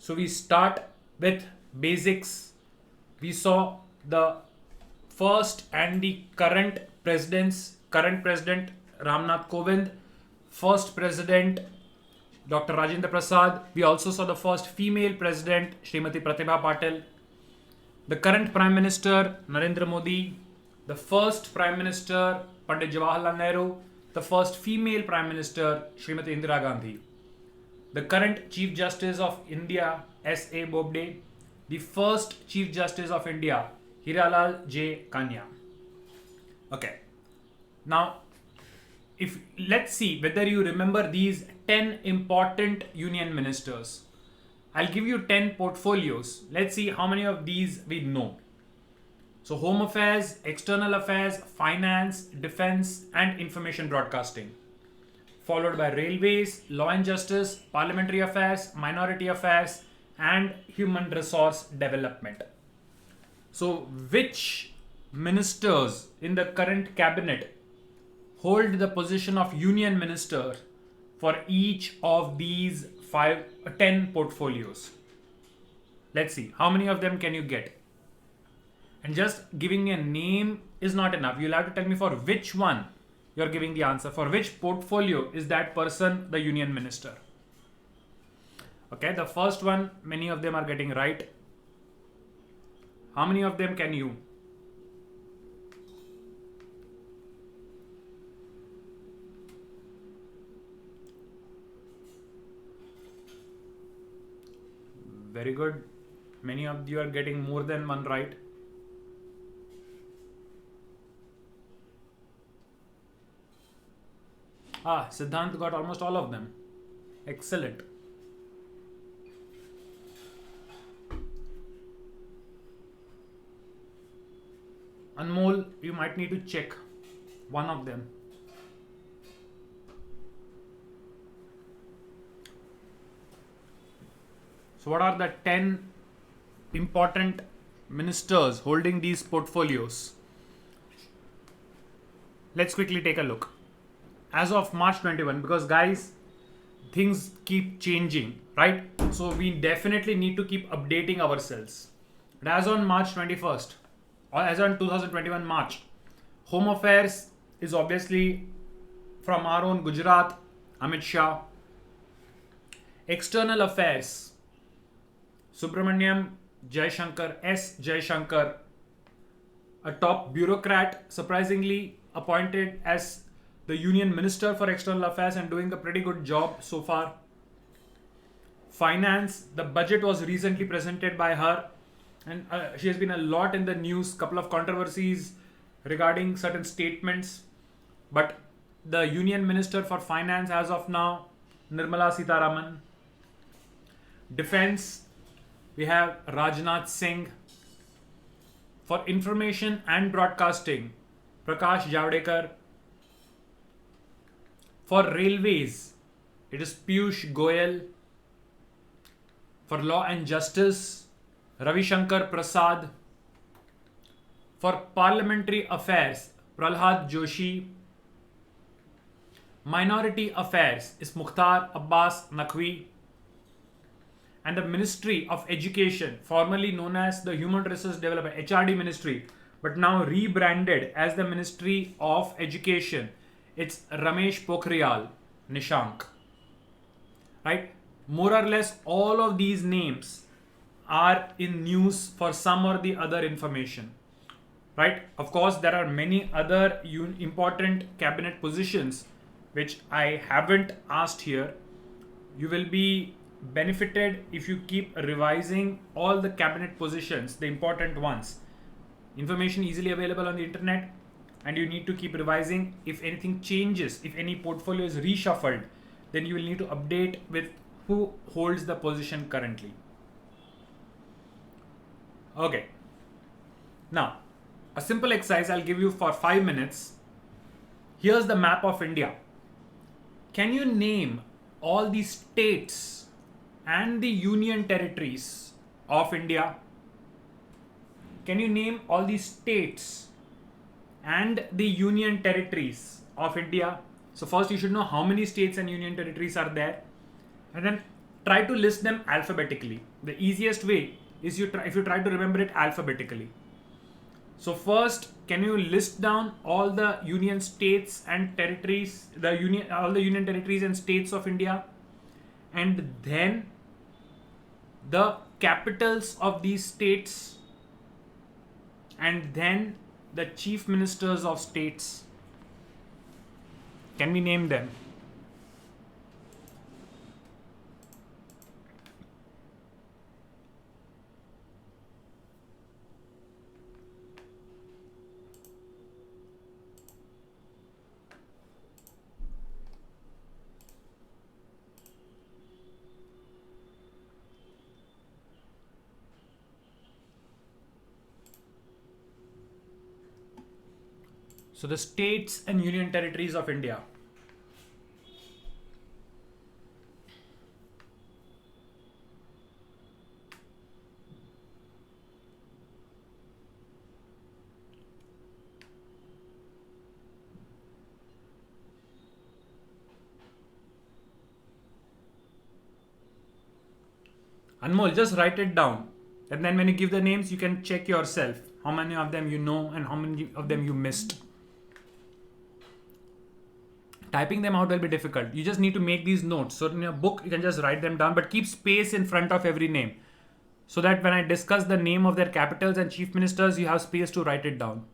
So we start with basics. We saw the first and the current president Ramnath Kovind, first president Dr. Rajendra Prasad. We also saw the first female president Srimati Pratibha Patil, the current prime minister Narendra Modi, the first prime minister Pandit Jawaharlal Nehru, the first female prime minister Srimati Indira Gandhi, the current Chief Justice of India S.A. Bobde, the first Chief Justice of India Hiralal J. Kanya. Okay. Now, if let's see whether you remember these 10 important union ministers. I'll give you 10 portfolios. Let's see how many of these we know. So, Home Affairs, External Affairs, Finance, Defense, and Information Broadcasting. Followed by Railways, Law and Justice, Parliamentary Affairs, Minority Affairs, and Human Resource Development. So, which ministers in the current cabinet hold the position of union minister for each of these 10 portfolios? Let's see, how many of them can you get? And just giving me a name is not enough. You'll have to tell me for which one you're giving the answer. For which portfolio is that person the union minister? Okay, the first one, many of them are getting right. How many of them can you? Very good. Many of you are getting more than one right. Siddhant got almost all of them. Excellent. Anmol, you might need to check one of them. So what are the 10 important ministers holding these portfolios? Let's quickly take a look. As of March 21, because guys, things keep changing, right? So we definitely need to keep updating ourselves. But as on March 21st, or as on 2021 March, Home Affairs is obviously from our own Gujarat, Amit Shah. External Affairs, Subramaniam Jaishankar, S. Jaishankar, a top bureaucrat, surprisingly appointed as the Union Minister for External Affairs and doing a pretty good job so far. Finance, the budget was recently presented by her, and she has been a lot in the news, couple of controversies regarding certain statements. But the Union Minister for Finance as of now, Nirmala Sitharaman. Defense, we have Rajnath Singh. For Information and Broadcasting, Prakash Javadekar. For Railways, it is Piyush Goyal. For Law and Justice, Ravi Shankar Prasad. For Parliamentary Affairs, Prahlad Joshi. Minority Affairs is Mukhtar Abbas Naqvi. And the Ministry of Education, formerly known as the Human Resource Development HRD Ministry, but now rebranded as the Ministry of Education, it's Ramesh Pokhriyal Nishank. Right? More or less all of these names are in news for some or the other information. Right? Of course, there are many other important cabinet positions which I haven't asked here. You will be benefited if you keep revising all the cabinet positions, the important ones. Information easily available on the internet, and you need to keep revising. If anything changes, if any portfolio is reshuffled, then you will need to update with who holds the position currently. Okay. Now, a simple exercise I'll give you for 5 minutes. Here's the map of India. Can you name all the states and the union territories of India? Can you name all the states and the union territories of India? So first you should know how many states and union territories are there. And then try to list them alphabetically. The easiest way is if you try to remember it alphabetically. So first, can you list down all the union states and territories, all the union territories and states of India, and then the capitals of these states, and then the chief ministers of states. Can we name them? So the states and union territories of India. Anmol, just write it down. And then when you give the names, you can check yourself how many of them you know and how many of them you missed. Typing them out will be difficult. You just need to make these notes. So in your book, you can just write them down, but keep space in front of every name. So that when I discuss the name of their capitals and chief ministers, you have space to write it down.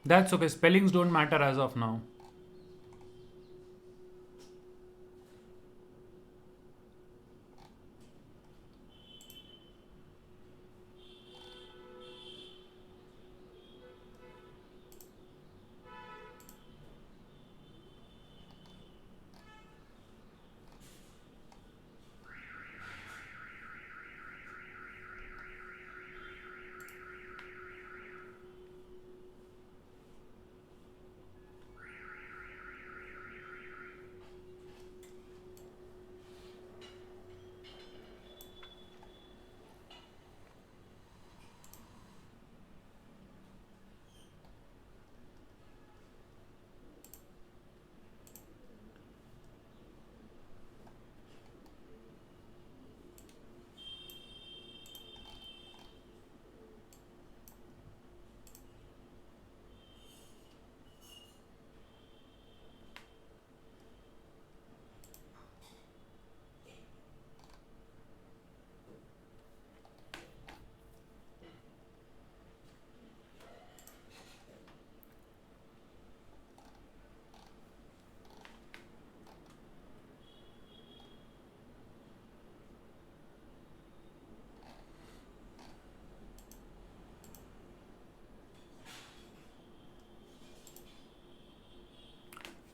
That's okay. Spellings don't matter as of now.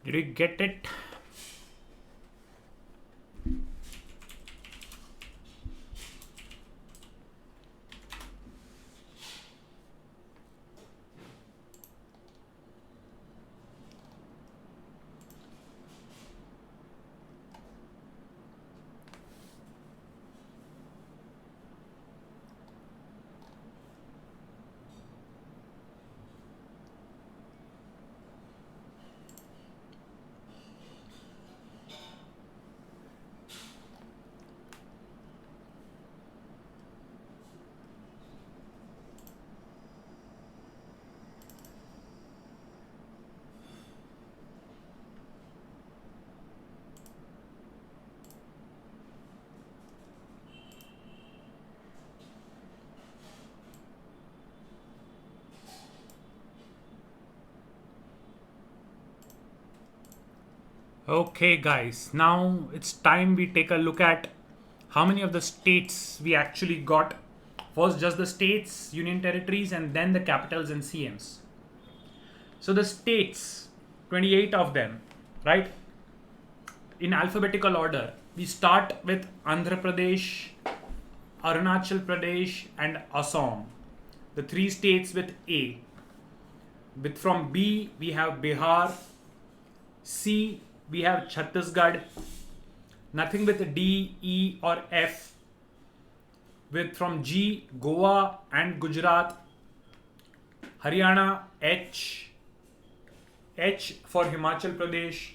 Did you get it? Okay, guys, now it's time we take a look at how many of the states we actually got. First, just the states, union territories, and then the capitals and CMs. So, the states, 28 of them, right? In alphabetical order, we start with Andhra Pradesh, Arunachal Pradesh, and Assam. The three states with A. With from B, we have Bihar. C, we have Chhattisgarh. Nothing with D, E, or F. With from G, Goa and Gujarat. Haryana, H. H for Himachal Pradesh.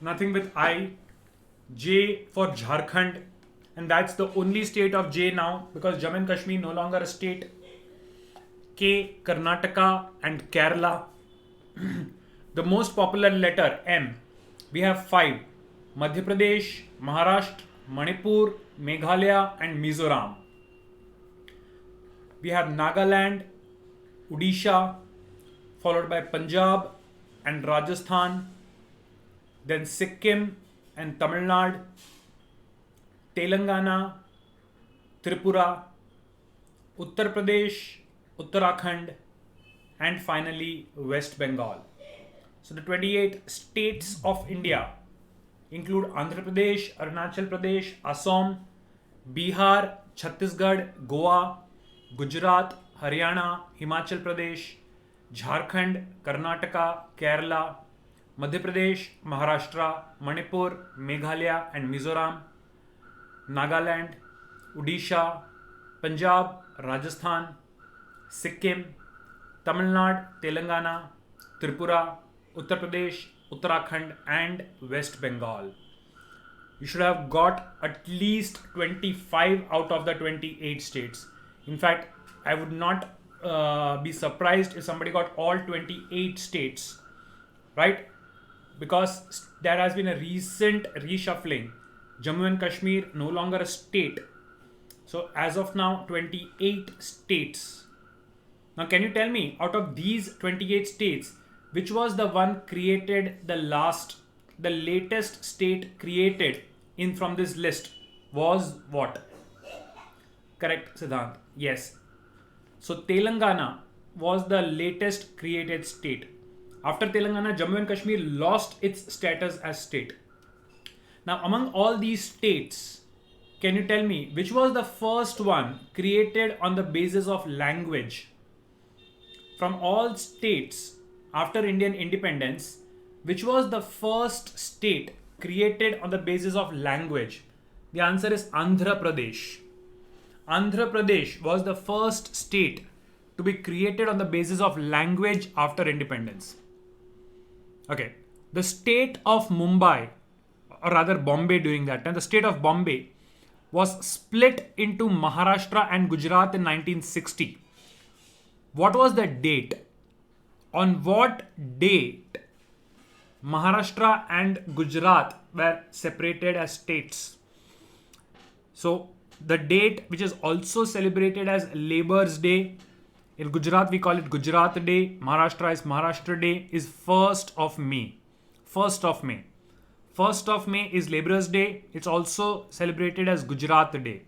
Nothing with I. J for Jharkhand. And that's the only state of J now because Jammu and Kashmir no longer a state. K, Karnataka and Kerala. The most popular letter M. We have 5. Madhya Pradesh, Maharashtra, Manipur, Meghalaya and Mizoram. We have Nagaland, Odisha, followed by Punjab and Rajasthan, then Sikkim and Tamil Nadu, Telangana, Tripura, Uttar Pradesh, Uttarakhand, and finally West Bengal. So the 28 states of India include Andhra Pradesh, Arunachal Pradesh, Assam, Bihar, Chhattisgarh, Goa, Gujarat, Haryana, Himachal Pradesh, Jharkhand, Karnataka, Kerala, Madhya Pradesh, Maharashtra, Manipur, Meghalaya and Mizoram, Nagaland, Odisha, Punjab, Rajasthan, Sikkim, Tamil Nadu, Telangana, Tripura, Uttar Pradesh, Uttarakhand and West Bengal. You should have got at least 25 out of the 28 states. In fact, I would not be surprised if somebody got all 28 states, right? Because there has been a recent reshuffling. Jammu and Kashmir no longer a state. So as of now, 28 states. Now, can you tell me out of these 28 states, which was the one created the latest state created in from this list was what? Correct, Siddhant. Yes. So Telangana was the latest created state. After Telangana, Jammu and Kashmir lost its status as state. Now, among all these states, can you tell me which was the first one created on the basis of language? From all states after Indian independence, which was the first state created on the basis of language? The answer is Andhra Pradesh. Andhra Pradesh was the first state to be created on the basis of language after independence. Okay, the state of Mumbai, or rather Bombay during that time, the state of Bombay was split into Maharashtra and Gujarat in 1960. What was the date? On what date Maharashtra and Gujarat were separated as states? So the date which is also celebrated as Labour's Day, in Gujarat we call it Gujarat Day, Maharashtra is Maharashtra Day, is 1st of May. 1st of May. 1st of May is Labour's Day. It's also celebrated as Gujarat Day,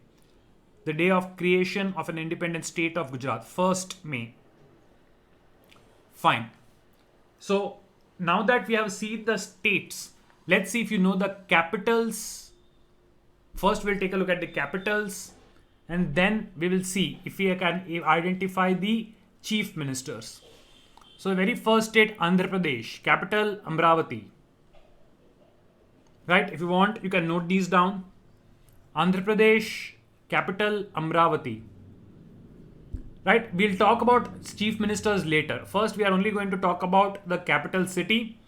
the day of creation of an independent state of Gujarat, 1st May. Fine. So now that we have seen the states, let's see if you know the capitals. First, we'll take a look at the capitals and then we will see if we can identify the chief ministers. So the very first state, Andhra Pradesh, capital Amravati. Right? If you want, you can note these down. Andhra Pradesh, capital Amravati. Right? We'll talk about chief ministers later. First, we are only going to talk about the capital city.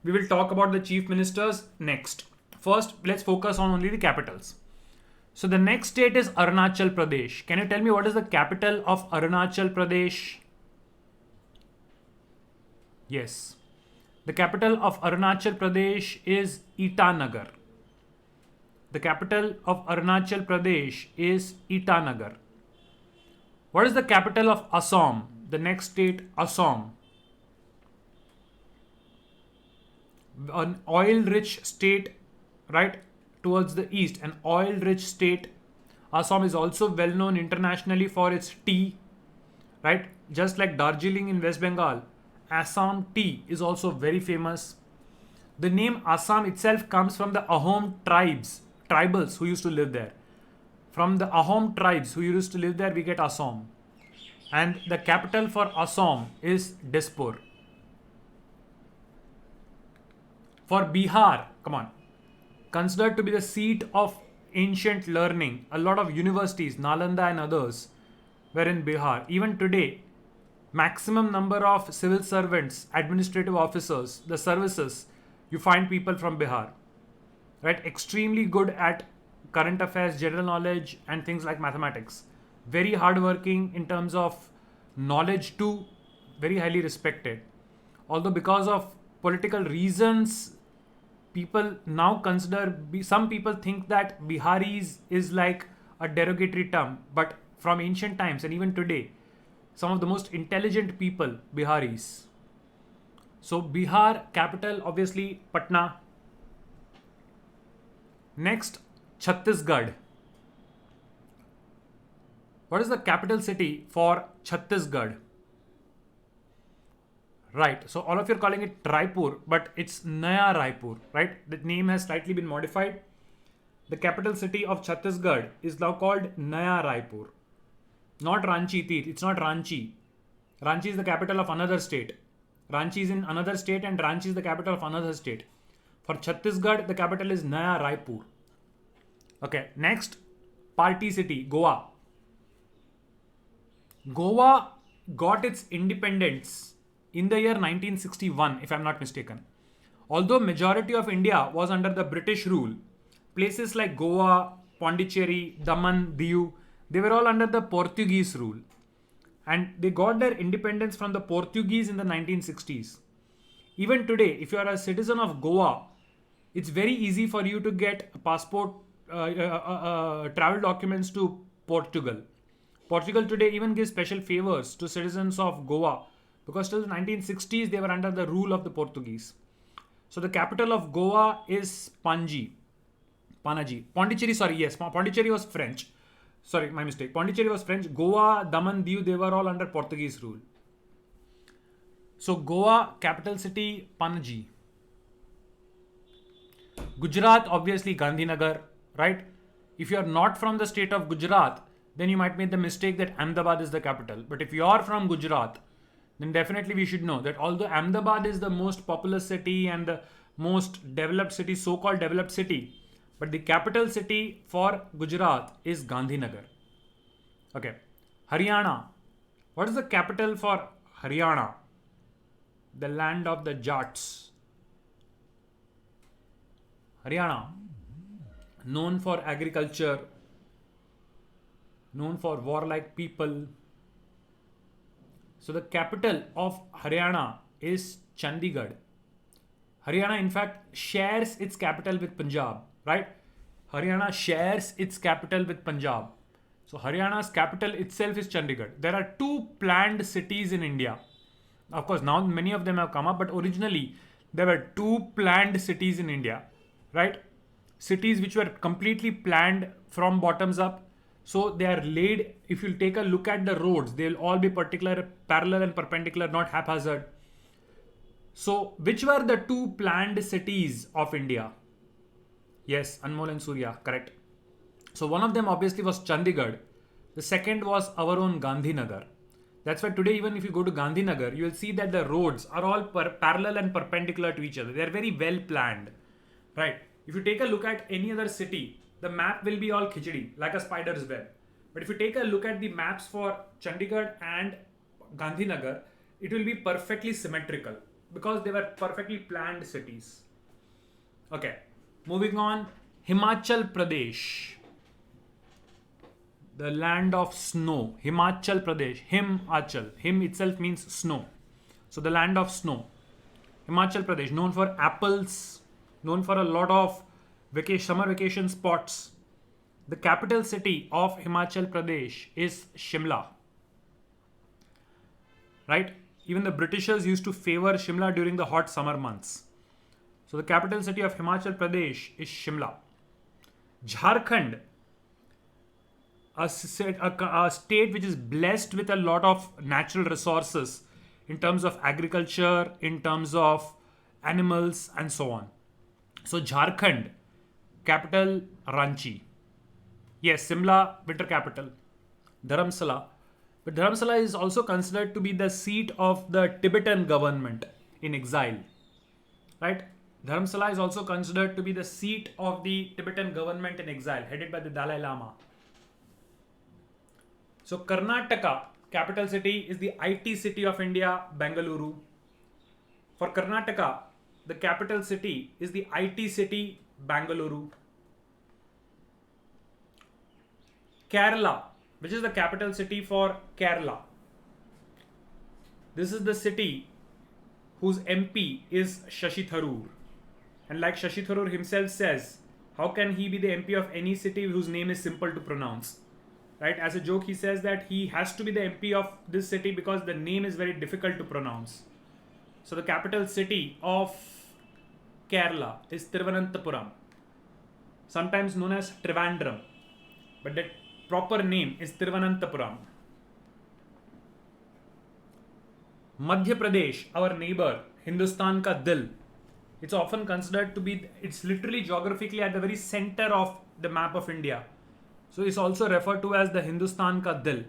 We will talk about the chief ministers next. First, let's focus on only the capitals. So the next state is Arunachal Pradesh. Can you tell me what is the capital of Arunachal Pradesh? Yes. The capital of Arunachal Pradesh is Itanagar. The capital of Arunachal Pradesh is Itanagar. What is the capital of Assam? The next state, Assam. an oil-rich state, right, towards the east. An oil-rich state. Assam is also well known internationally for its tea, right? Just like Darjeeling in West Bengal, Assam tea is also very famous. The name Assam itself comes from the Ahom tribals who used to live there. From the Ahom tribes who used to live there, we get Assam. And the capital for Assam is Dispur. For Bihar, come on, considered to be the seat of ancient learning, a lot of universities, Nalanda and others, were in Bihar. Even today, maximum number of civil servants, administrative officers, the services, you find people from Bihar, right? Extremely good at current affairs, general knowledge, and things like mathematics. Very hardworking in terms of knowledge too, very highly respected. Although because of political reasons, people now consider, some people think that Biharis is like a derogatory term, but from ancient times and even today, some of the most intelligent people, Biharis. So Bihar capital obviously Patna. Next, Chhattisgarh. What is the capital city for Chhattisgarh? Right, so all of you are calling it Raipur, but it's Naya Raipur, right? The name has slightly been modified. The capital city of Chhattisgarh is now called Naya Raipur. Not Ranchi, Teeth. It's not Ranchi. Ranchi is the capital of another state. Ranchi is in another state and Ranchi is the capital of another state. For Chhattisgarh, the capital is Naya Raipur. Okay, next, party city, Goa. Goa got its independence in the year 1961, if I'm not mistaken. Although majority of India was under the British rule, places like Goa, Pondicherry, Daman, Diu, they were all under the Portuguese rule. And they got their independence from the Portuguese in the 1960s. Even today, if you are a citizen of Goa, it's very easy for you to get passport, travel documents to Portugal. Portugal today even gives special favors to citizens of Goa because till the 1960s they were under the rule of the Portuguese. So the capital of Goa is Panaji. Pondicherry, sorry, yes, Pondicherry was French. Sorry, my mistake. Pondicherry was French. Goa, Daman, Diu, they were all under Portuguese rule. So Goa, capital city, Panaji. Gujarat, obviously Gandhinagar, right? If you are not from the state of Gujarat, then you might make the mistake that Ahmedabad is the capital. But if you are from Gujarat, then definitely we should know that although Ahmedabad is the most populous city and the most developed city, so-called developed city, but the capital city for Gujarat is Gandhinagar. Okay. Haryana. What is the capital for Haryana? The land of the Jats. Haryana. Known for agriculture, known for warlike people. So the capital of Haryana is Chandigarh. Haryana in fact shares its capital with Punjab, right? Haryana shares its capital with Punjab. So Haryana's capital itself is Chandigarh. There are two planned cities in India. Of course, now many of them have come up, but originally there were two planned cities in India, right? Cities which were completely planned from bottoms up. So they are laid, if you take a look at the roads, they'll all be parallel and perpendicular, not haphazard. So which were the two planned cities of India? Yes, Anmol and Surya, correct. So one of them obviously was Chandigarh. The second was our own Gandhinagar. That's why today even if you go to Gandhinagar, you will see that the roads are all parallel and perpendicular to each other. They are very well planned, right? If you take a look at any other city, the map will be all khichdi, like a spider's web. But if you take a look at the maps for Chandigarh and Gandhinagar, it will be perfectly symmetrical because they were perfectly planned cities. Okay, moving on. Himachal Pradesh. The land of snow. Himachal Pradesh. Himachal. Him itself means snow. So the land of snow. Himachal Pradesh, known for apples, known for a lot of summer vacation spots. The capital city of Himachal Pradesh is Shimla. Right? Even the Britishers used to favor Shimla during the hot summer months. So the capital city of Himachal Pradesh is Shimla. Jharkhand, a state which is blessed with a lot of natural resources in terms of agriculture, in terms of animals, and so on. So Jharkhand, capital Ranchi. Yes, Simla, winter capital. Dharamsala. But Dharamsala is also considered to be the seat of the Tibetan government in exile. Right? Dharamsala is also considered to be the seat of the Tibetan government in exile, headed by the Dalai Lama. So Karnataka, capital city, is the IT city of India, Bengaluru. For Karnataka, the capital city is the IT city, Bengaluru. Kerala, which is the capital city for Kerala. This is the city whose MP is Shashi Tharoor. And like Shashi Tharoor himself says, how can he be the MP of any city whose name is simple to pronounce? Right? As a joke, he says that he has to be the MP of this city because the name is very difficult to pronounce. So the capital city of Kerala is Thiruvananthapuram, sometimes known as Trivandrum, but the proper name is Thiruvananthapuram. Madhya Pradesh, our neighbor, Hindustan ka dil. It's often considered to be, it's literally geographically at the very center of the map of India. So it's also referred to as the Hindustan ka dil.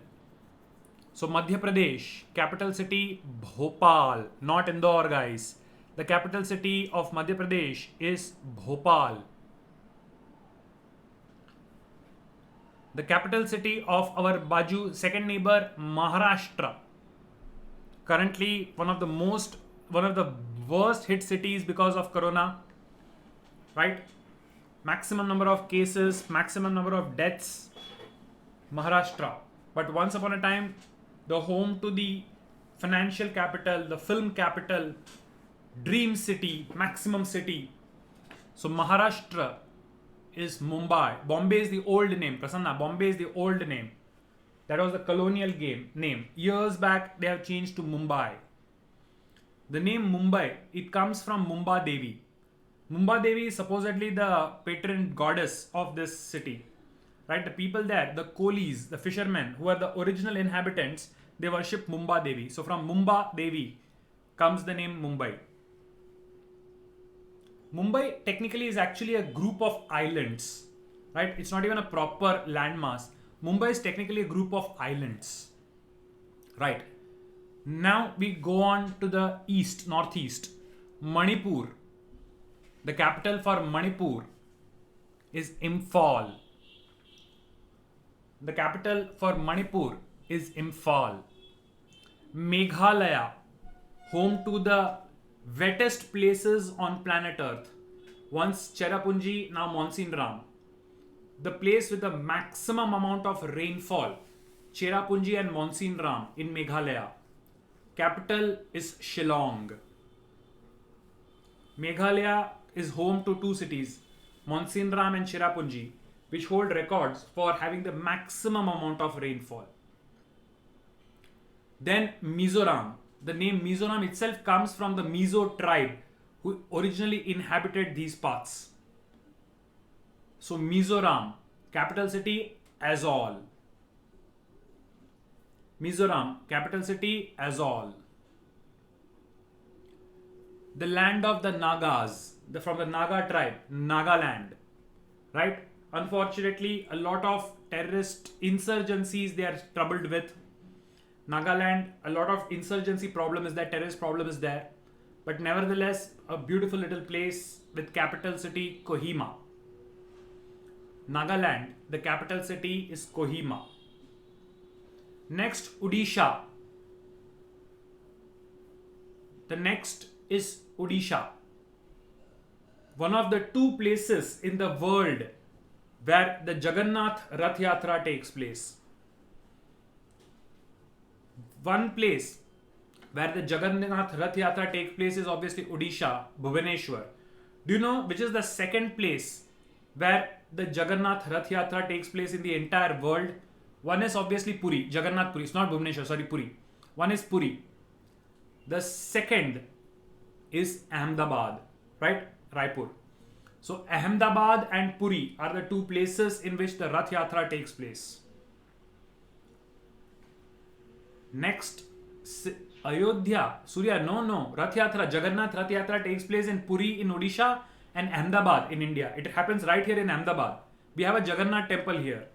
So Madhya Pradesh, capital city Bhopal, not Indore, guys. The capital city of Madhya Pradesh is Bhopal. The capital city of our Baju second neighbor, Maharashtra. Currently one of the worst hit cities because of Corona. Right? Maximum number of cases, maximum number of deaths, Maharashtra. But once upon a time, the home to the financial capital, the film capital, dream city, maximum city. So Maharashtra is Mumbai. Bombay is the old name. Prasanna, Bombay is the old name. That was the colonial name. Years back, they have changed to Mumbai. The name Mumbai, it comes from Mumba Devi. Mumba Devi is supposedly the patron goddess of this city. Right? The people there, the Kolis, the fishermen, who are the original inhabitants, they worship Mumba Devi. So from Mumba Devi comes the name Mumbai. Mumbai technically is actually a group of islands. Right? It's not even a proper landmass. Mumbai is technically a group of islands. Right? Now we go on to the east, northeast. Manipur. The capital for Manipur is Imphal. The capital for Manipur is Imphal. Meghalaya, home to the wettest places on planet Earth. Once Cherrapunji, now Monseenram. The place with the maximum amount of rainfall, Cherrapunji and Monseenram in Meghalaya. Capital is Shillong. Meghalaya is home to two cities, Monseenram and Cherrapunji, which hold records for having the maximum amount of rainfall. Then Mizoram. The name Mizoram itself comes from the Mizo tribe who originally inhabited these parts. So Mizoram, capital city Aizawl. Mizoram, capital city Aizawl. The land of the Nagas, from the Naga tribe, Nagaland. Right? Unfortunately, a lot of terrorist insurgencies they are troubled with. Nagaland, a lot of insurgency problem is there, terrorist problem is there. But nevertheless, a beautiful little place with capital city Kohima. Nagaland, the capital city is Kohima. Next, Odisha. The next is Odisha. One of the two places in the world where the Jagannath Rath Yatra takes place. One place where the Jagannath Rath Yatra takes place is obviously Odisha, Bhubaneswar. Do you know which is the second place where the Jagannath Rath Yatra takes place in the entire world? One is obviously Puri, Jagannath Puri. It's not Bhubaneswar, sorry, Puri. One is Puri. The second is Ahmedabad, right? Raipur. So Ahmedabad and Puri are the two places in which the Rath Yatra takes place. Next, Ayodhya, Surya, no. Rath Yatra, Jagannath Rath Yatra takes place in Puri in Odisha and Ahmedabad in India. It happens right here in Ahmedabad. We have a Jagannath temple here.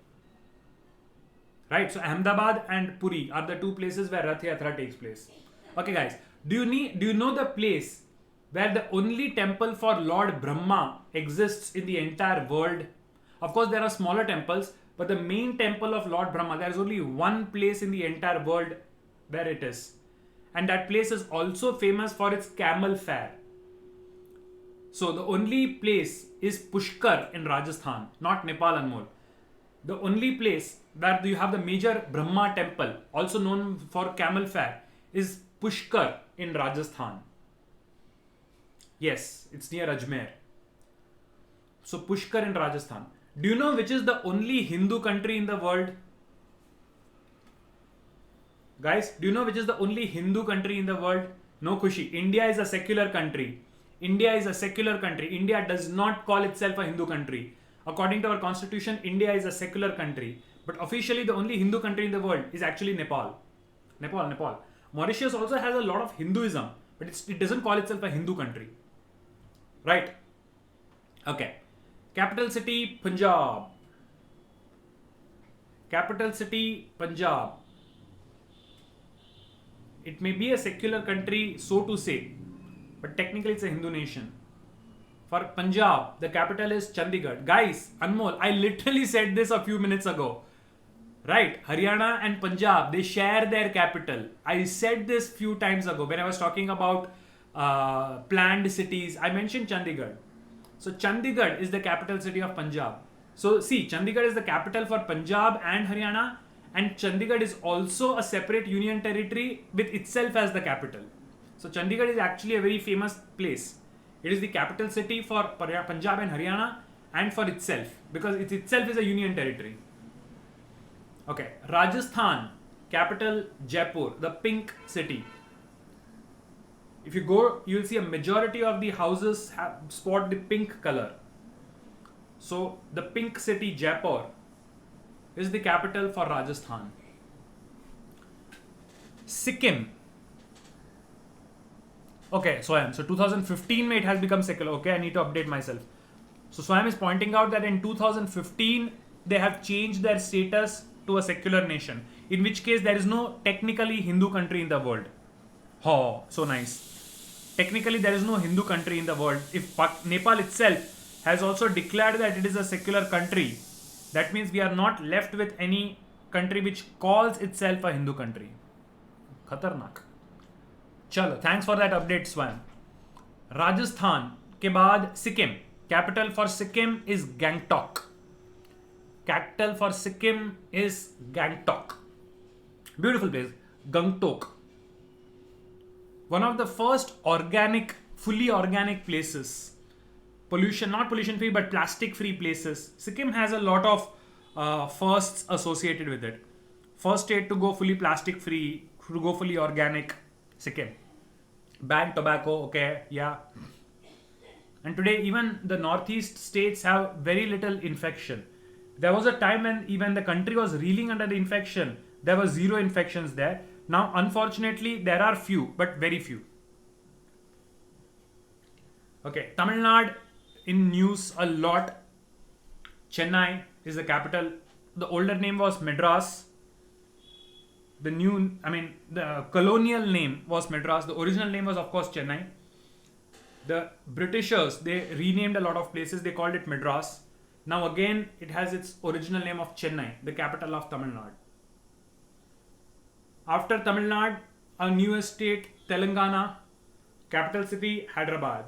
Right, so Ahmedabad and Puri are the two places where Rath Yatra takes place. Okay guys, do you know the place where the only temple for Lord Brahma exists in the entire world? Of course, there are smaller temples, but the main temple of Lord Brahma, there is only one place in the entire world where it is. And that place is also famous for its camel fair. So the only place is Pushkar in Rajasthan, not Nepal Anmol. The only place where you have the major Brahma temple, also known for camel fair, is Pushkar in Rajasthan. Yes, it's near Ajmer. So Pushkar in Rajasthan. Do you know which is the only Hindu country in the world? Guys, do you know which is the only Hindu country in the world? No Kushi. India is a secular country. India is a secular country. India does not call itself a Hindu country. According to our constitution, India is a secular country. But officially, the only Hindu country in the world is actually Nepal. Nepal. Mauritius also has a lot of Hinduism, but it doesn't call itself a Hindu country. Right? Okay. Capital city, Punjab. Capital city, Punjab. It may be a secular country, so to say, but technically it's a Hindu nation. For Punjab, the capital is Chandigarh. Guys, Anmol, I literally said this a few minutes ago. Right, Haryana and Punjab, they share their capital. I said this few times ago when I was talking about planned cities. I mentioned Chandigarh. So Chandigarh is the capital city of Punjab. So see, Chandigarh is the capital for Punjab and Haryana, and Chandigarh is also a separate union territory with itself as the capital. So Chandigarh is actually a very famous place. It is the capital city for Punjab and Haryana and for itself, because it itself is a union territory. Okay, Rajasthan, capital Jaipur, the pink city. If you go, you will see a majority of the houses spot the pink color. So the pink city Jaipur is the capital for Rajasthan. Sikkim. Okay, Swayam. So 2015 it has become secular. Okay, I need to update myself. So Swayam is pointing out that in 2015 they have changed their status to a secular nation. In which case there is no technically Hindu country in the world. Oh, so nice. Technically there is no Hindu country in the world. If Nepal itself has also declared that it is a secular country, that means we are not left with any country which calls itself a Hindu country. Khatarnak. Chalo, thanks for that update, Swam. Rajasthan के बाद Sikkim. Capital for Sikkim is Gangtok. Capital for Sikkim is Gangtok. Beautiful place. Gangtok. One of the first fully organic places. Not pollution free, but plastic free places. Sikkim has a lot of firsts associated with it. First state to go fully plastic free, to go fully organic. Sikkim. Banned tobacco, okay, yeah. And today even the northeast states have very little infection. There was a time when even the country was reeling under the infection. There were 0 infections there. Now unfortunately there are few, but very few. Okay, Tamil Nadu in news a lot. Chennai is the capital. The older name was Madras. The colonial name was Madras. The original name was, of course, Chennai. The Britishers, they renamed a lot of places. They called it Madras. Now again, it has its original name of Chennai, the capital of Tamil Nadu. After Tamil Nadu, our newest state, Telangana, capital city, Hyderabad.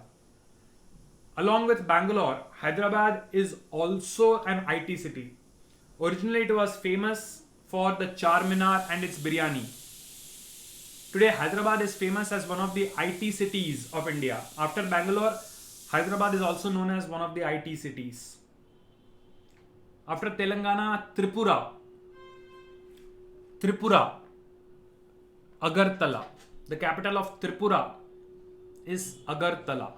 Along with Bangalore, Hyderabad is also an IT city. Originally, it was famous for the Charminar and its biryani. Today, Hyderabad is famous as one of the IT cities of India. After Bangalore, Hyderabad is also known as one of the IT cities. After Telangana, Tripura, Agartala. The capital of Tripura is Agartala.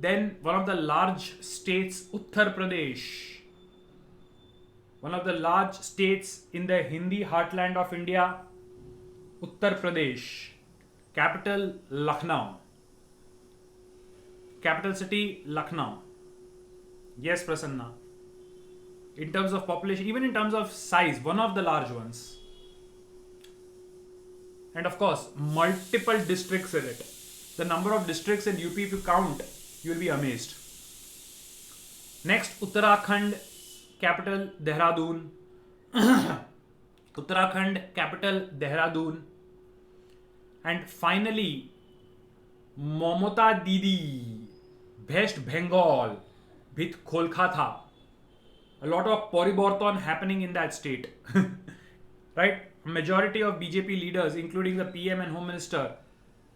Then one of the large states, Uttar Pradesh. One of the large states in the Hindi heartland of India, Uttar Pradesh. Capital, Lucknow. Capital city, Lucknow. Yes, Prasanna. In terms of population, even in terms of size, one of the large ones. And of course, multiple districts in it. The number of districts in UP, if you count, you will be amazed. Next, Uttarakhand, capital Dehradun. Uttarakhand, capital Dehradun. And finally, Mamata Didi, West Bengal, with Kolkata. A lot of Poriborton happening in that state. Right? Majority of BJP leaders, including the PM and Home Minister,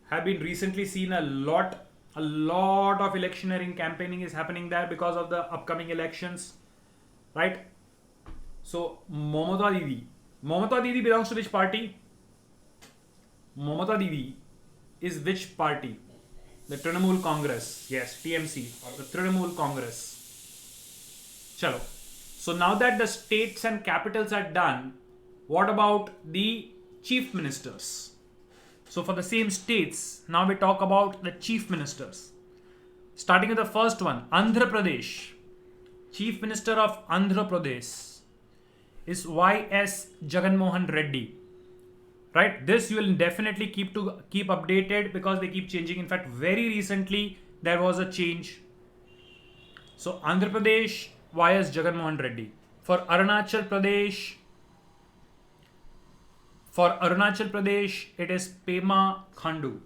have been recently seen a lot of electioneering campaigning is happening there because of the upcoming elections. Right? So, Mamata Didi belongs to which party? Mamata Didi is which party? The Trinamool Congress. Yes, TMC or the Trinamool Congress. Chalo. So now that the states and capitals are done, what about the chief ministers? So for the same states, now we talk about the chief ministers. Starting with the first one, Andhra Pradesh. Chief Minister of Andhra Pradesh is Y.S. Jagan Mohan Reddy. Right? This you will definitely keep updated because they keep changing. In fact, very recently there was a change. So Andhra Pradesh, Y.S. Jagan Mohan Reddy. For Arunachal Pradesh, it is Pema Khandu.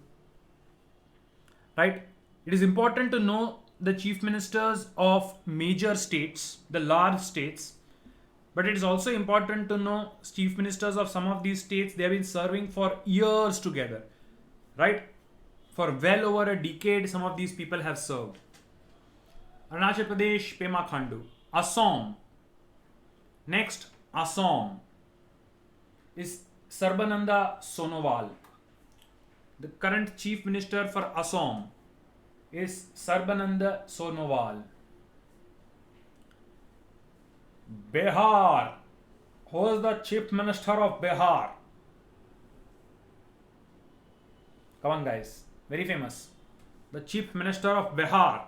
Right? It is important to know the chief ministers of major states, the large states, but it is also important to know chief ministers of some of these states. They have been serving for years together. Right? For well over a decade, some of these people have served. Arunachal Pradesh, Pema Khandu. Assam. Next, Assam is Sarbananda Sonowal. The current chief minister for Assam is Sarbananda Sonowal. Bihar. Who is the chief minister of Bihar? Come on, guys. Very famous. The chief minister of Bihar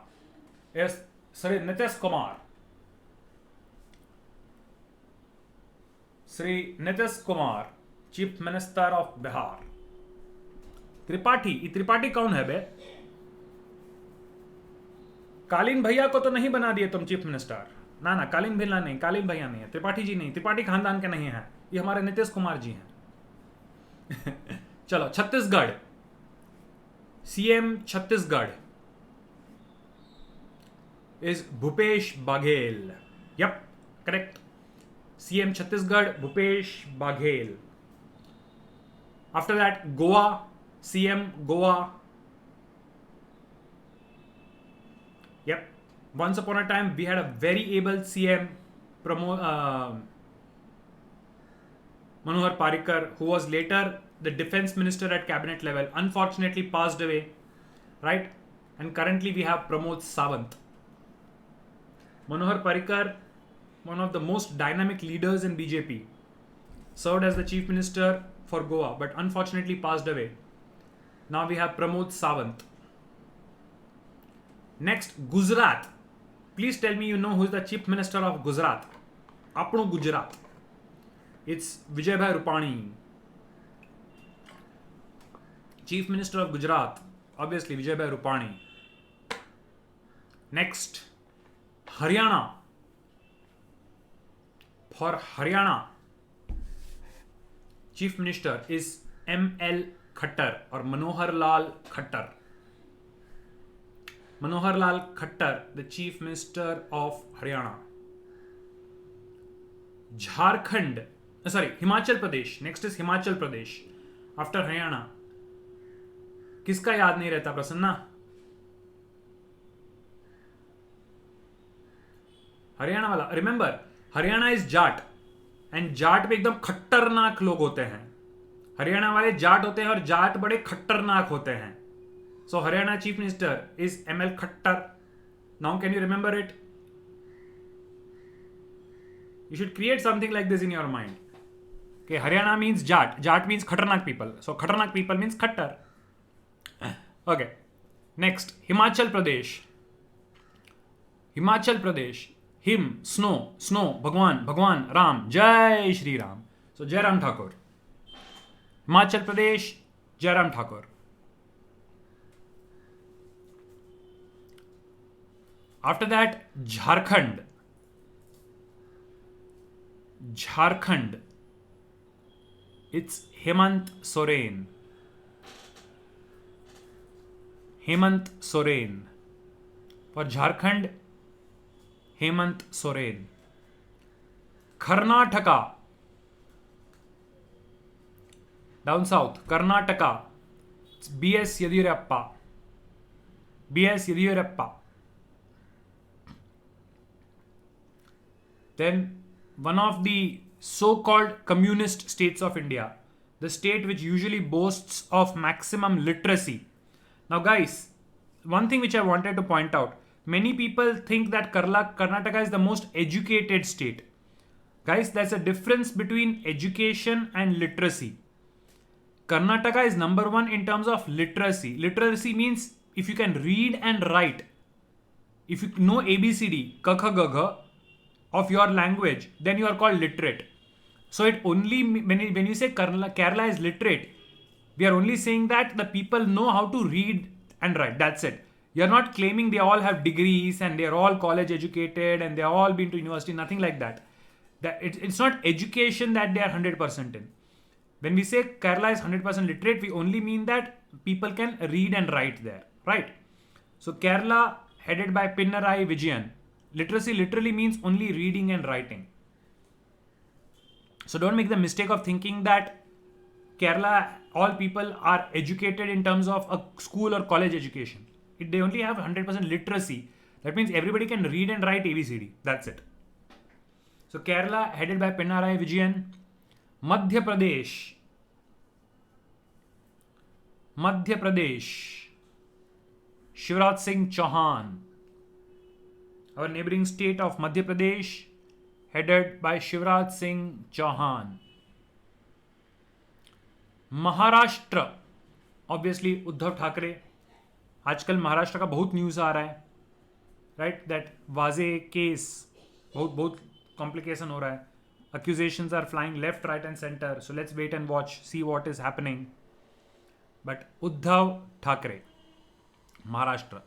is Sri Nitish Kumar. Sri Nitish Kumar, Chief Minister of Bihar. Tripathi, ये त्रिपाठी कौन है बे? कालीन भैया को तो नहीं बना दिए तुम चीफ मिनिस्टर. ना कालीन भैया नहीं, कालीन भैया नहीं है, त्रिपाठी जी नहीं, त्रिपाठी खानदान के नहीं है, ये हमारे नीतीश कुमार जी हैं. चलो, Chhattisgarh. CM Chhattisgarh is Bhupesh Baghel. Yep, correct. CM Chhattisgarh, Bhupesh Baghel. After that, Goa, CM Goa. Yep. Once upon a time, we had a very able CM, Manohar Parrikar, who was later the defense minister at cabinet level. Unfortunately, passed away. Right? And currently, we have Pramod Sawant. Manohar Parrikar, one of the most dynamic leaders in BJP, served as the chief minister for Goa, but unfortunately passed away. Now we have Pramod Sawant. Next, Gujarat. Please tell me you know who is the chief minister of Gujarat. Apno Gujarat. It's Vijayabhai Rupani. Chief Minister of Gujarat, obviously Vijayabhai Rupani. Next, Haryana. For Haryana, Chief Minister is M.L. Khattar or Manohar Lal Khattar. Manohar Lal Khattar, the Chief Minister of Haryana. Himachal Pradesh. Next is Himachal Pradesh. After Haryana. किसका याद नहीं रहता प्रसन्ना? हरियाणा वाला. Remember, Haryana is Jat and Jat पे एकदम खतरनाक लोग होते हैं. हरियाणा वाले जाट होते हैं और जाट बड़े खतरनाक होते हैं. So Haryana chief minister is M L. Khattar. Now can you remember it? You should create something like this in your mind. Okay, Haryana means Jat. Jat means Khatarnak people. So Khatarnak people means Khattar. Okay. Next, Himachal Pradesh. Himachal Pradesh. Him, snow, snow, Bhagwan, Bhagwan, Ram, Jai Shri Ram. So Jai Ram Thakur. Himachal Pradesh, Jai Ram Thakur. After that, Jharkhand. Jharkhand. It's Hemant Soren. Hemant Soren. For Jharkhand, Hemant Soren. Karnataka. Down south, Karnataka. It's B.S. Yediyurappa. B.S. Yediyurappa. Then one of the so-called communist states of India, the state which usually boasts of maximum literacy. Now guys, one thing which I wanted to point out, many people think that Karnataka is the most educated state. Guys, there's a difference between education and literacy. Karnataka is number one in terms of literacy. Literacy means if you can read and write, if you know ABCD, Kakha Gagha, of your language, then you are called literate. So it only, when you say Kerala is literate, we are only saying that the people know how to read and write. That's it. You're not claiming they all have degrees and they're all college educated and they're all been to university, nothing like that. It's not education that they are 100% in. When we say Kerala is 100% literate, we only mean that people can read and write there, right? So Kerala, headed by Pinarayi Vijayan, literacy literally means only reading and writing. So don't make the mistake of thinking that Kerala, all people are educated in terms of a school or college education. They only have 100% literacy. That means everybody can read and write ABCD. That's it. So Kerala, headed by Pinarayi Vijayan. Madhya Pradesh. Madhya Pradesh. Shivraj Singh Chauhan. Our neighboring state of Madhya Pradesh, headed by Shivraj Singh Chauhan. Maharashtra, obviously Uddhav Thackeray. आजकल महाराष्ट्र का बहुत news आ रहा है, right? That वाजे case बहुत complication हो रहा है. Accusations are flying left, right and center. So let's wait and watch, see what is happening. But Uddhav Thackeray, Maharashtra.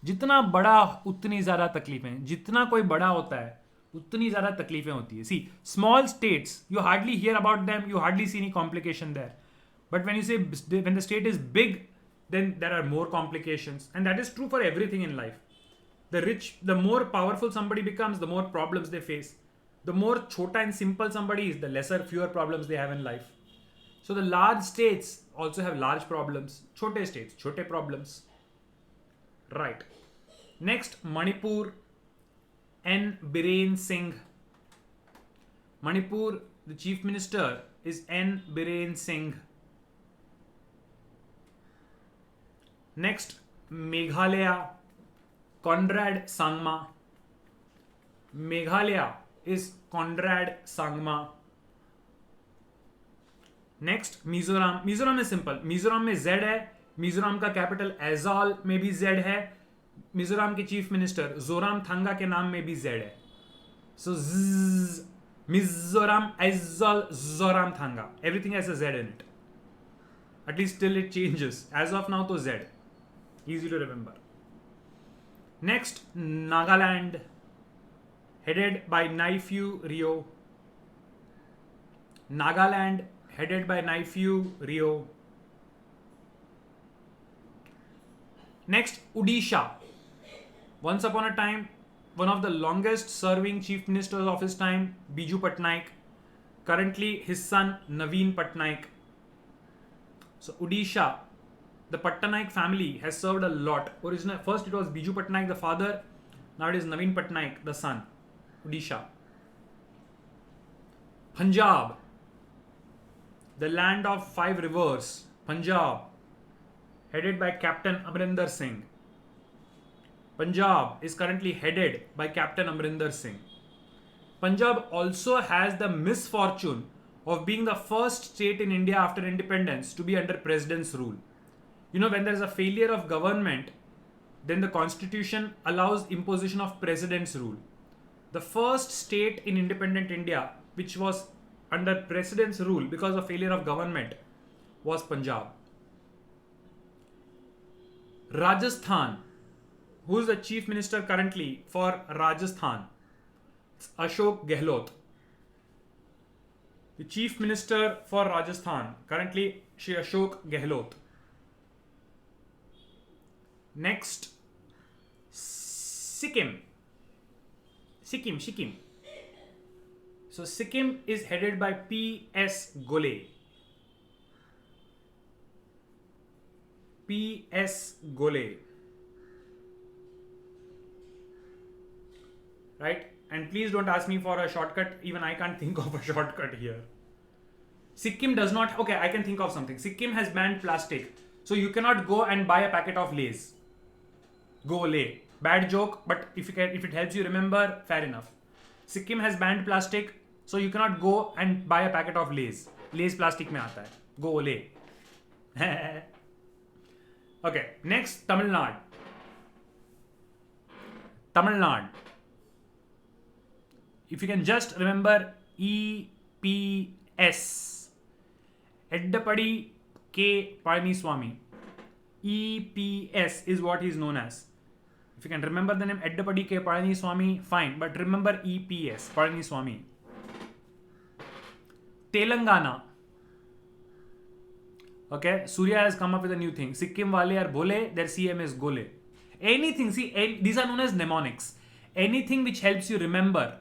जितना बड़ा उतनी ज़्यादा तकलीफें, जितना कोई बड़ा होता है उतनी ज़्यादा तकलीफें होती है. See small states, you hardly hear about them, you hardly see any complication there. But when you say when the state is big, then there are more complications, and that is true for everything in life. The more powerful somebody becomes, the more problems they face. The more chota and simple somebody is, the fewer problems they have in life. So the large states also have large problems. Chote states, chote problems. Right. Next, Manipur. N. Biren Singh. Manipur, the chief minister is N. Biren Singh. Next, Meghalaya, Conrad Sangma. Meghalaya is Conrad Sangma. Next, Mizoram. Mizoram is simple. Mizoram में Z है. मिजोरम का capital Aizawl में भी Z है. मिजोरम के chief minister Zoramthanga के नाम में भी Z है. So Mizoram, Aizzol, Zoramthanga. Everything has a Z in it. At least till it changes. As of now, to Z. Easy to remember. Next, Nagaland, headed by Naypyidaw Rio. Nagaland, headed by Naypyidaw Rio. Next, Odisha. Once upon a time, one of the longest serving chief ministers of his time, Biju Patnaik. Currently, his son, Naveen Patnaik. So, Odisha. The Patnaik family has served a lot. First it was Biju Patnaik, the father. Now it is Naveen Patnaik, the son. Odisha. Punjab. The land of 5 rivers. Punjab. Headed by Captain Amrinder Singh. Punjab is currently headed by Captain Amrinder Singh. Punjab also has the misfortune of being the first state in India after independence to be under president's rule. You know, when there is a failure of government, then the constitution allows imposition of president's rule. The first state in independent India which was under president's rule because of failure of government was Punjab. Rajasthan, who is the chief minister currently for Rajasthan? It's Ashok Gehlot. The chief minister for Rajasthan currently Shri Ashok Gehlot. Next, Sikkim. So Sikkim is headed by P.S. Gole. P.S. Gole. Right? And please don't ask me for a shortcut. Even I can't think of a shortcut here. Sikkim does not. Okay, I can think of something. Sikkim has banned plastic. So you cannot go and buy a packet of Lay's. Gole. Bad joke, but if it helps you remember, fair enough. Sikkim has banned plastic, so you cannot go and buy a packet of Lay's. Lay's plastic mein aata hai. Gole. Okay, next, Tamil Nadu. Tamil Nadu. If you can just remember EPS. Eddapadi K. Palaniswamy. EPS is what he is known as. If you can remember the name Eddapadi K. Palaniswamy, fine. But remember EPS, Palaniswamy. Telangana. Okay, Surya has come up with a new thing. Sikkim wale are bole, their CM is Gole. Anything, see, these are known as mnemonics. Anything which helps you remember,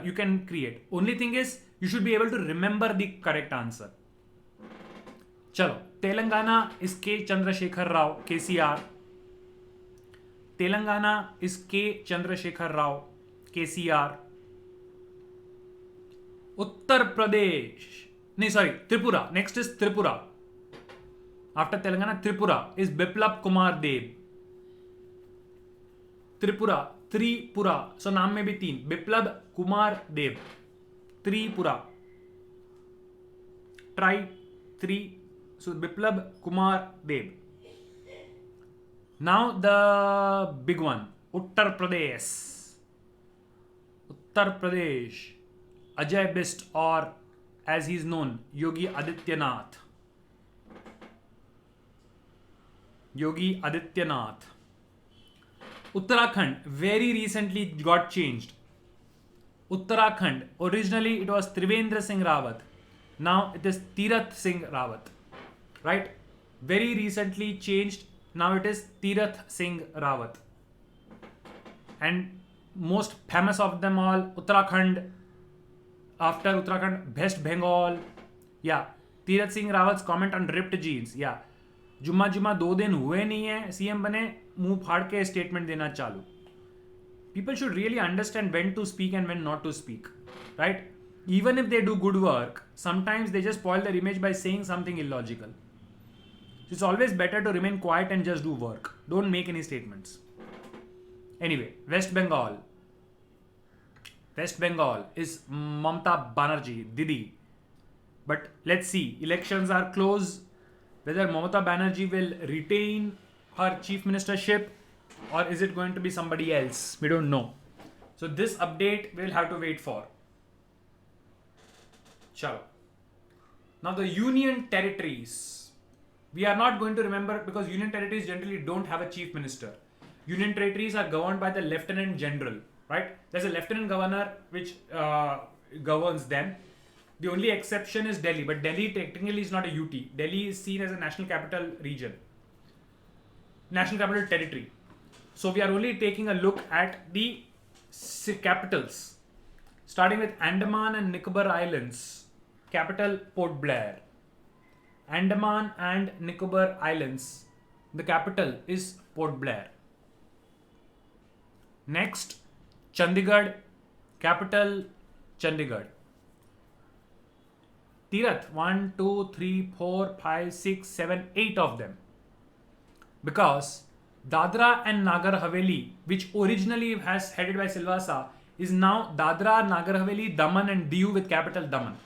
you can create. Only thing is, you should be able to remember the correct answer. Chalo, Telangana is K. Chandrasekhar Rao, KCR. Telangana is K. Chandrasekhar Rao, KCR. Uttar Pradesh. Tripura. Next is Tripura. After Telangana, Tripura is Biplab Kumar Deb. Tripura. So नाम में भी 3. Biplab Kumar Deb. Tripura. Try 3. So Biplab Kumar Deb. Now the big one, Uttar Pradesh. Ajay Bist, or as he is known, Yogi Adityanath. Uttarakhand very recently got changed. Uttarakhand, originally it was Trivendra Singh Rawat. Now it is Tirath Singh Rawat. Right? Very recently changed. Now it is Tirath Singh Rawat. And most famous of them all, Uttarakhand. After Uttarakhand, West Bengal. Yeah. Tirath Singh Rawat's comment on ripped jeans. Yeah. जुम्मा 2 दिन हुए नहीं है CM बने, मुंह फाड़ के statement देना चालू. People should really understand when to speak and when not to speak. Right? Even if they do good work, sometimes they just spoil their image by saying something illogical. It's always better to remain quiet and just do work. Don't make any statements. Anyway, West Bengal is Mamata Banerjee, Didi. But let's see, elections are close. Whether Mamata Banerjee will retain her chief ministership or is it going to be somebody else? We don't know. So this update we'll have to wait for. Chalo. Now the union territories. We are not going to remember because union territories generally don't have a chief minister. Union territories are governed by the lieutenant general, right? There's a lieutenant governor which governs them. The only exception is Delhi, but Delhi technically is not a UT. Delhi is seen as a national capital region, national capital territory. So we are only taking a look at the capitals, starting with Andaman and Nicobar Islands, capital Port Blair. Andaman and Nicobar Islands, the capital is Port Blair. Next, Chandigarh, capital Chandigarh. Tirath, 1, 2, 3, 4, 5, 6, 7, 8 of them. Because Dadra and Nagar Haveli, which originally has headed by Silvassa, is now Dadra, Nagar Haveli, Daman and Diu with capital Daman.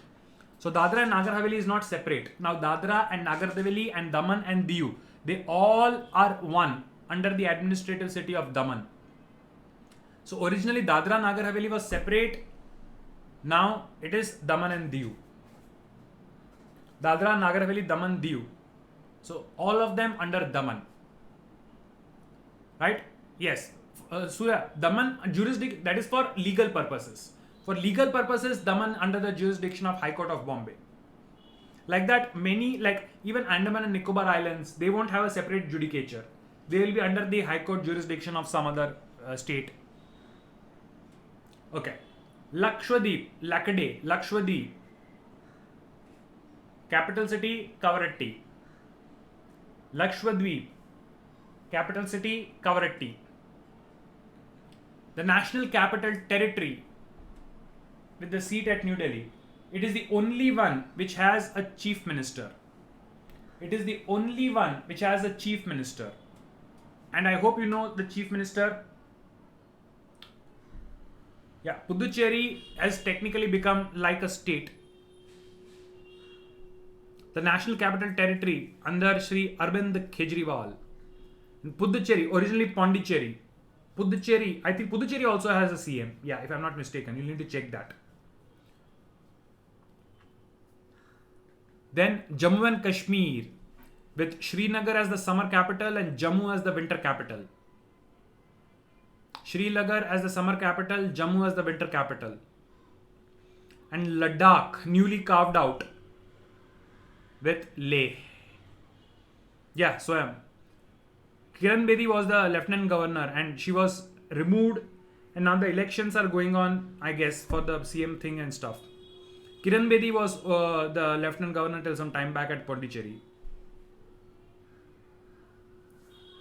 So Dadra and Nagar Haveli is not separate. Now Dadra and Nagar Haveli and Daman and Diu, they all are one under the administrative city of Daman. So originally Dadra Nagar Haveli was separate. Now it is Daman and Diu. Dadra, Nagar Haveli, Daman, Diu. So all of them under Daman. Right? Yes. Surya, Daman jurisdiction, that is for legal purposes. For legal purposes, Daman under the jurisdiction of High Court of Bombay. Like that, many, like even Andaman and Nicobar Islands, they won't have a separate judicature. They will be under the High Court jurisdiction of some other state. Okay. Lakshadweep, Lakade, Lakshadweep. Capital city, Kavaratti. Lakshadweep. Capital city, Kavaratti. The national capital territory with the seat at New Delhi. It is the only one which has a chief minister. It is the only one which has a chief minister. And I hope you know the chief minister. Yeah, Puducherry has technically become like a state. The national capital territory under Shri Arvind Kejriwal. And Puducherry, originally Pondicherry. Puducherry, I think Puducherry also has a CM. Yeah, if I'm not mistaken, you'll need to check that. Then Jammu and Kashmir with Srinagar as the summer capital and Jammu as the winter capital. Srinagar as the summer capital, Jammu as the winter capital. And Ladakh newly carved out with Leh. Yeah, so Kiran Bedi was the lieutenant governor and she was removed, and now the elections are going on, I guess, for the CM thing and stuff. Kiran Bedi was the lieutenant governor till some time back at Pondicherry.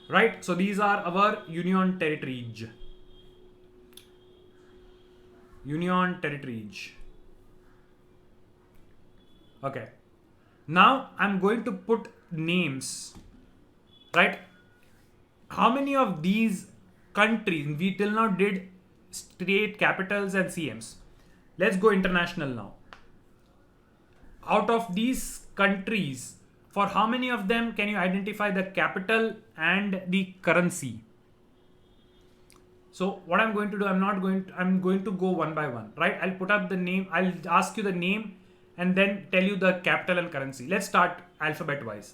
Right? So these are our union territories. Union territories. Okay. Now I'm going to put names. Right? How many of these countries, we till now did state capitals and CMs. Let's go international now. Out of these countries, for how many of them can you identify the capital and the currency? So what I'm going to do, I'm going to go one by one, right? I'll put up the name, I'll ask you the name and then tell you the capital and currency. Let's start alphabet wise.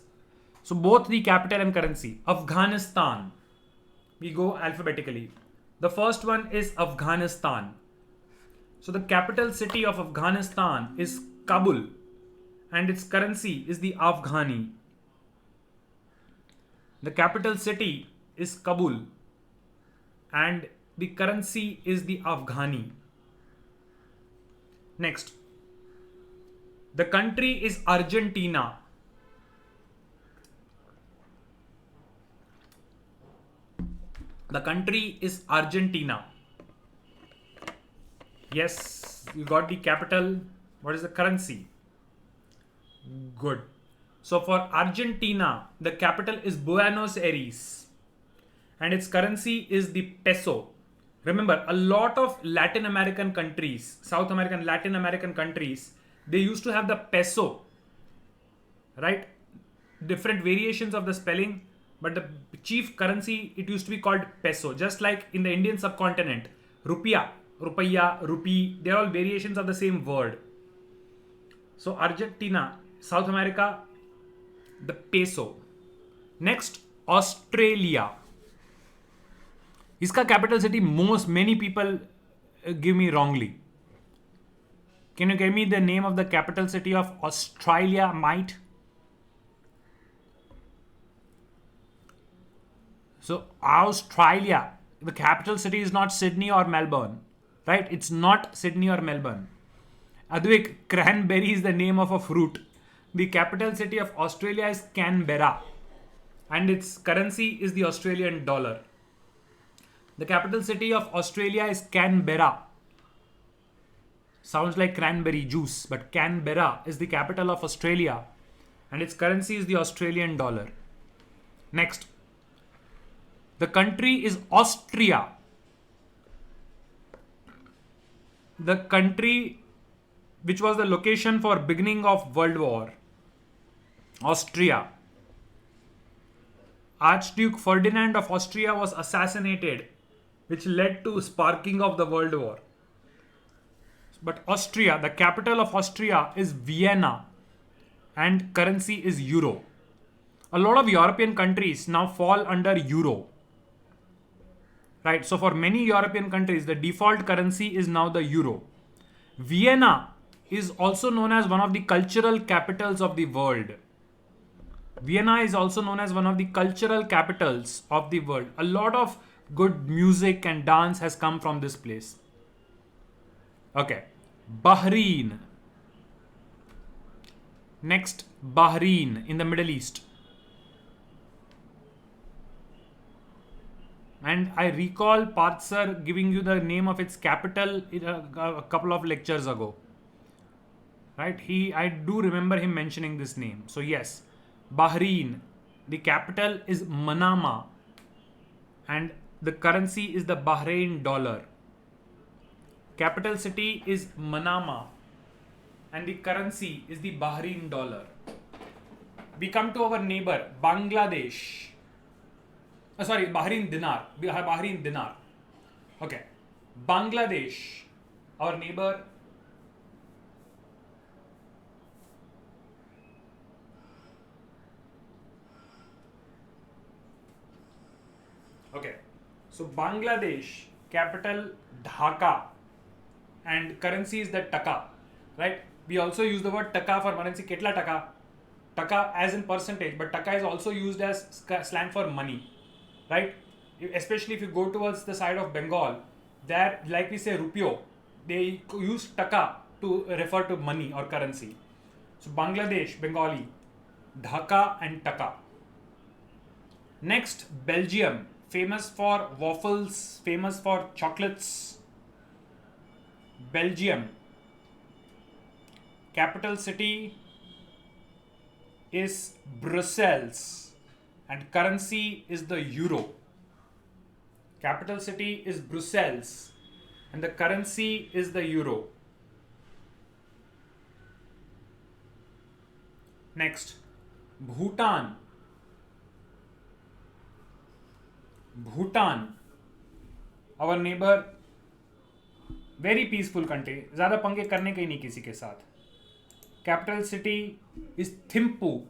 So both the capital and currency. Afghanistan. We go alphabetically. The first one is Afghanistan. So the capital city of Afghanistan is Kabul and its currency is the Afghani. The capital city is Kabul and the currency is the Afghani. Next. The country is Argentina. The country is Argentina. Yes, you got the capital. What is the currency? Good. So for Argentina, the capital is Buenos Aires and its currency is the peso. Remember, a lot of Latin American countries, South American, Latin American countries, they used to have the peso, right? Different variations of the spelling, but the chief currency, it used to be called peso. Just like in the Indian subcontinent, rupiah, rupaya, rupee, they're all variations of the same word. So Argentina, South America, the peso. Next, Australia. Iska capital city, many people give me wrongly. Can you give me the name of the capital city of Australia, mate? So Australia, the capital city is not Sydney or Melbourne, right? It's not Sydney or Melbourne. Advik, cranberry is the name of a fruit. The capital city of Australia is Canberra and its currency is the Australian dollar. The capital city of Australia is Canberra. Sounds like cranberry juice, but Canberra is the capital of Australia and its currency is the Australian dollar. Next. The country is Austria. The country which was the location for beginning of World War. Austria. Archduke Ferdinand of Austria was assassinated, which led to sparking of the World War. But Austria, the capital of Austria is Vienna, and currency is euro. A lot of European countries now fall under euro. Right, so for many European countries, the default currency is now the euro. Vienna is also known as one of the cultural capitals of the world. Vienna is also known as one of the cultural capitals of the world. A lot of good music and dance has come from this place. Okay, Bahrain. Next, Bahrain in the Middle East. And I recall Parth sir giving you the name of its capital a couple of lectures ago. Right? I do remember him mentioning this name. So yes, Bahrain. The capital is Manama. And the currency is the Bahrain dollar. Capital city is Manama. And the currency is the Bahrain dollar. We come to our neighbor, Bangladesh. Bahrain dinar. Bahrain dinar. Okay. Bangladesh, our neighbor. Okay. So Bangladesh, capital Dhaka, and currency is the taka. Right? We also use the word taka for currency. Ketla taka. Taka as in percentage, but taka is also used as slang for money. Right? Especially if you go towards the side of Bengal, there, like we say rupio, they use taka to refer to money or currency. So Bangladesh, Bengali, Dhaka and taka. Next, Belgium, famous for waffles, famous for chocolates. Belgium, capital city is Brussels. And currency is the euro. Capital city is Brussels. And the currency is the euro. Next, Bhutan. Bhutan, our neighbor, very peaceful country. ज़्यादा पंगे करने के ही नहीं किसी के साथ. Capital city is Thimphu.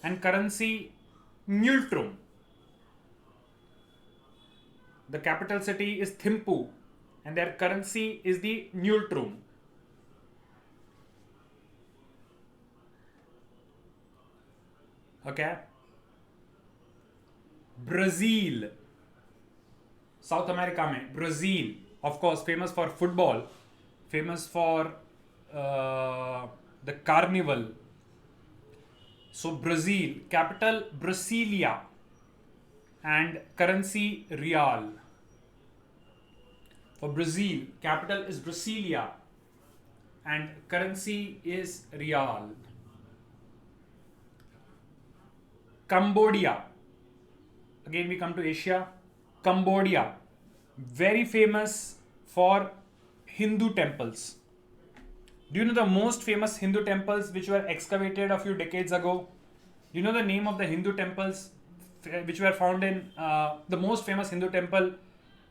And currency Neutrum. The capital city is Thimphu and their currency is the Neutrum. Okay. Brazil. South America mein Brazil, of course, famous for football, famous for the carnival. So Brazil, capital Brasilia and currency real. For Brazil, capital is Brasilia and currency is real. Cambodia. Again we come to Asia. Cambodia, very famous for Hindu temples. Do you know the most famous Hindu temples which were excavated a few decades ago? Do you know the name of the Hindu temples which were found in the most famous Hindu temple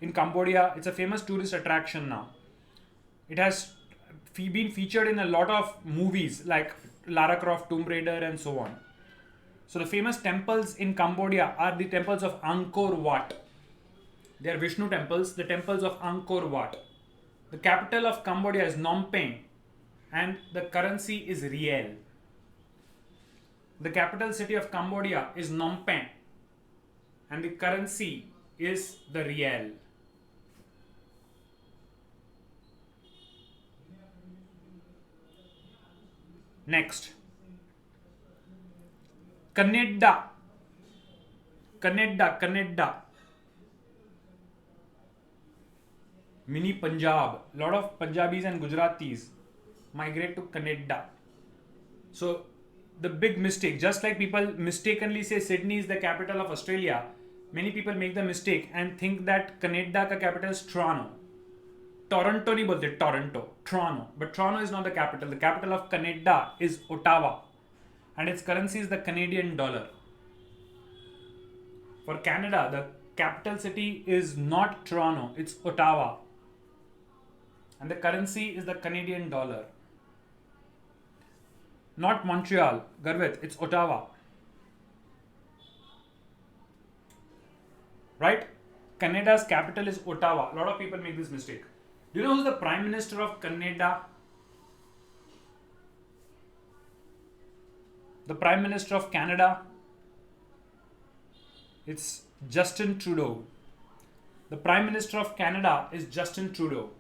in Cambodia? It's a famous tourist attraction now. It has been featured in a lot of movies like Lara Croft, Tomb Raider and so on. So the famous temples in Cambodia are the temples of Angkor Wat. They are Vishnu temples, the temples of Angkor Wat. The capital of Cambodia is Phnom Penh and the currency is riel. The capital city of Cambodia is Phnom Penh and the currency is the riel. Next, Canada. Mini Punjab. A lot of Punjabis and Gujaratis migrate to Canada. So the big mistake, just like people mistakenly say Sydney is the capital of Australia, many people make the mistake and think that Canada का capital is Toronto. Toronto नहीं बोलते, Toronto. But Toronto is not the capital. The capital of Canada is Ottawa, and its currency is the Canadian dollar. For Canada, the capital city is not Toronto, it's Ottawa, and the currency is the Canadian dollar. Not Montreal, Garvit, it's Ottawa. Right? Canada's capital is Ottawa. A lot of people make this mistake. Do you know who's the Prime Minister of Canada? The Prime Minister of Canada? It's Justin Trudeau. The Prime Minister of Canada is Justin Trudeau.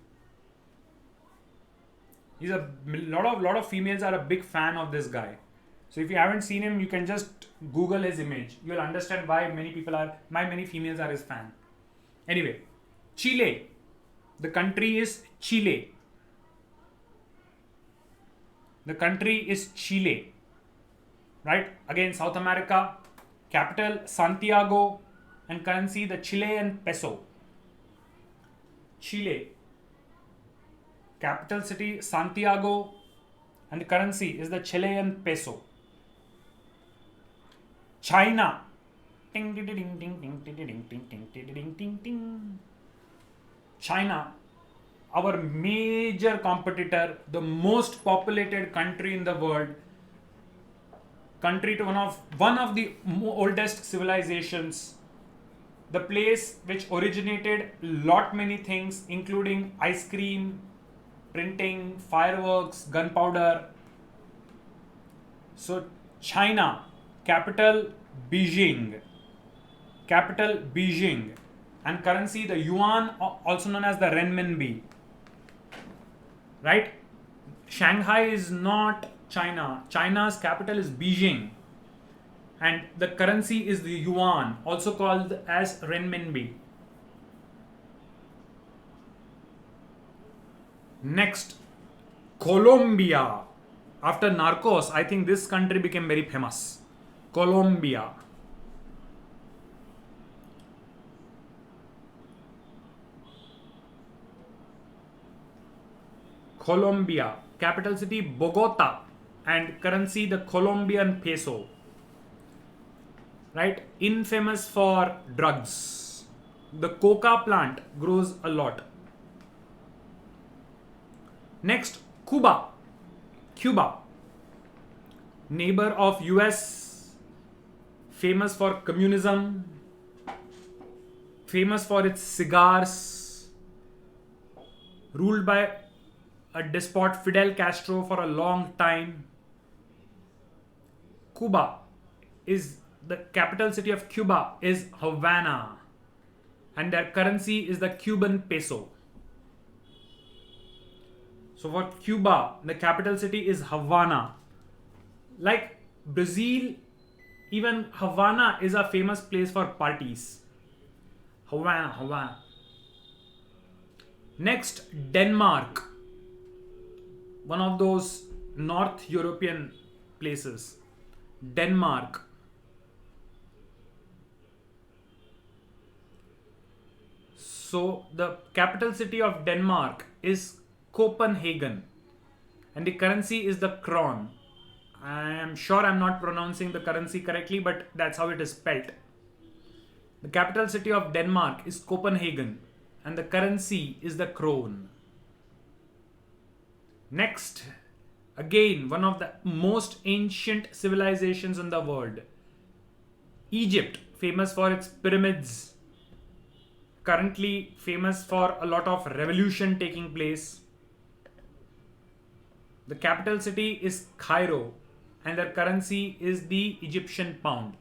He's a lot of females are a big fan of this guy. So if you haven't seen him, you can just Google his image. You'll understand why many females are his fan. Anyway, Chile. The country is Chile. The country is Chile. Right? Again, South America. Capital Santiago, and currency the Chilean peso. Chile. Capital city Santiago, and the currency is the Chilean peso. China. China, our major competitor, the most populated country in the world, country to one of the oldest civilizations, the place which originated lot many things, including ice cream, printing, fireworks, gunpowder. So China, capital Beijing, and currency the yuan, also known as the renminbi. Right? Shanghai is not China. China's capital is Beijing, and the currency is the yuan, also called as renminbi. Next, Colombia. After Narcos, I think this country became very famous. Colombia. Colombia, capital city Bogota, and currency the Colombian peso. Right? Infamous for drugs. The coca plant grows a lot. Next, Cuba. Neighbor of US, famous for communism, famous for its cigars, ruled by a despot Fidel Castro for a long time. Cuba is the capital city of Cuba is Havana, and their currency is the Cuban peso. So for Cuba, the capital city is Havana. Like Brazil, even Havana is a famous place for parties. Havana. Next, Denmark. One of those North European places. Denmark. So the capital city of Denmark is Copenhagen, and the currency is the krone. I am sure I'm not pronouncing the currency correctly, but that's how it is spelt. The capital city of Denmark is Copenhagen, and the currency is the krone. Next, again, one of the most ancient civilizations in the world. Egypt, famous for its pyramids, currently famous for a lot of revolution taking place. The capital city is Cairo, and their currency is the Egyptian pound.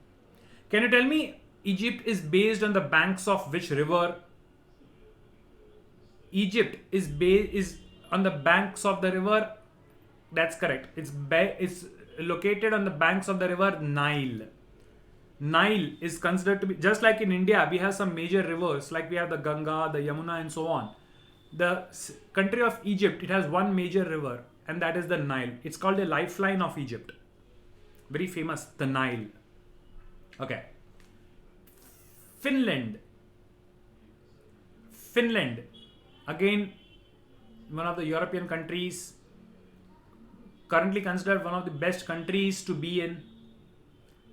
Can you tell me Egypt is based on the banks of which river? Egypt is on the banks of the river. That's correct. It's located on the banks of the river Nile. Nile is considered to be, just like in India, we have some major rivers, like we have the Ganga, the Yamuna, and so on. The country of Egypt, it has one major river, and that is the Nile. It's called the lifeline of Egypt. Very famous, the Nile. Okay. Finland. Finland, again, one of the European countries, currently considered one of the best countries to be in.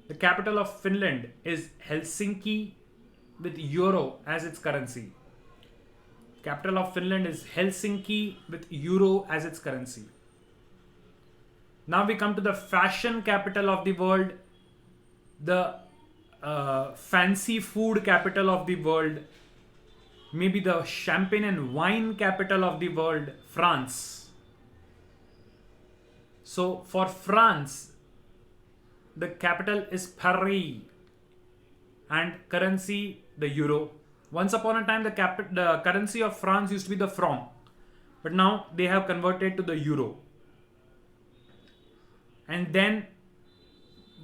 The capital of Finland is Helsinki with euro as its currency. Capital of Finland is Helsinki with euro as its currency. Now we come to the fashion capital of the world, the fancy food capital of the world, maybe the champagne and wine capital of the world, France. So for France, the capital is Paris and currency the euro. Once upon a time, the currency of France used to be the franc, but now they have converted to the euro. And then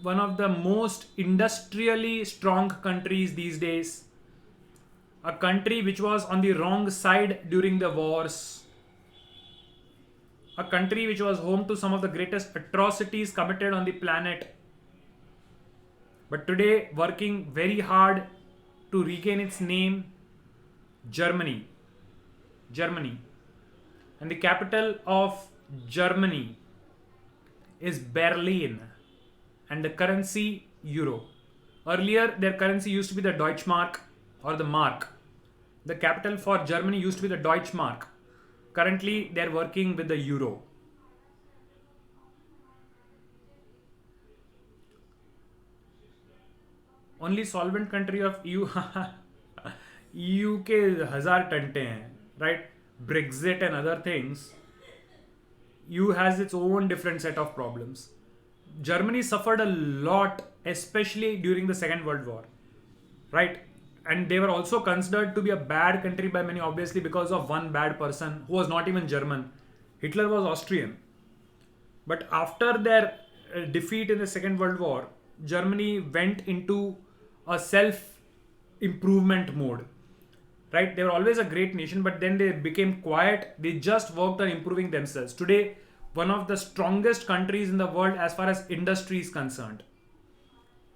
one of the most industrially strong countries these days, a country which was on the wrong side during the wars, a country which was home to some of the greatest atrocities committed on the planet, but today working very hard to regain its name, Germany. Germany. And the capital of Germany is Berlin, and the currency euro. Earlier their currency used to be the Deutschmark or the mark. The capital for Germany used to be the Deutschmark. Currently they are working with the euro. Only solvent country of EU EU के 1000 टंटे हैं, right? Brexit and other things. EU has its own different set of problems. Germany suffered a lot, especially during the Second World War, right? And they were also considered to be a bad country by many, obviously, because of one bad person who was not even German. Hitler was Austrian. But after their defeat in the Second World War, Germany went into a self-improvement mode. Right? They were always a great nation, but then they became quiet. They just worked on improving themselves. Today, one of the strongest countries in the world as far as industry is concerned.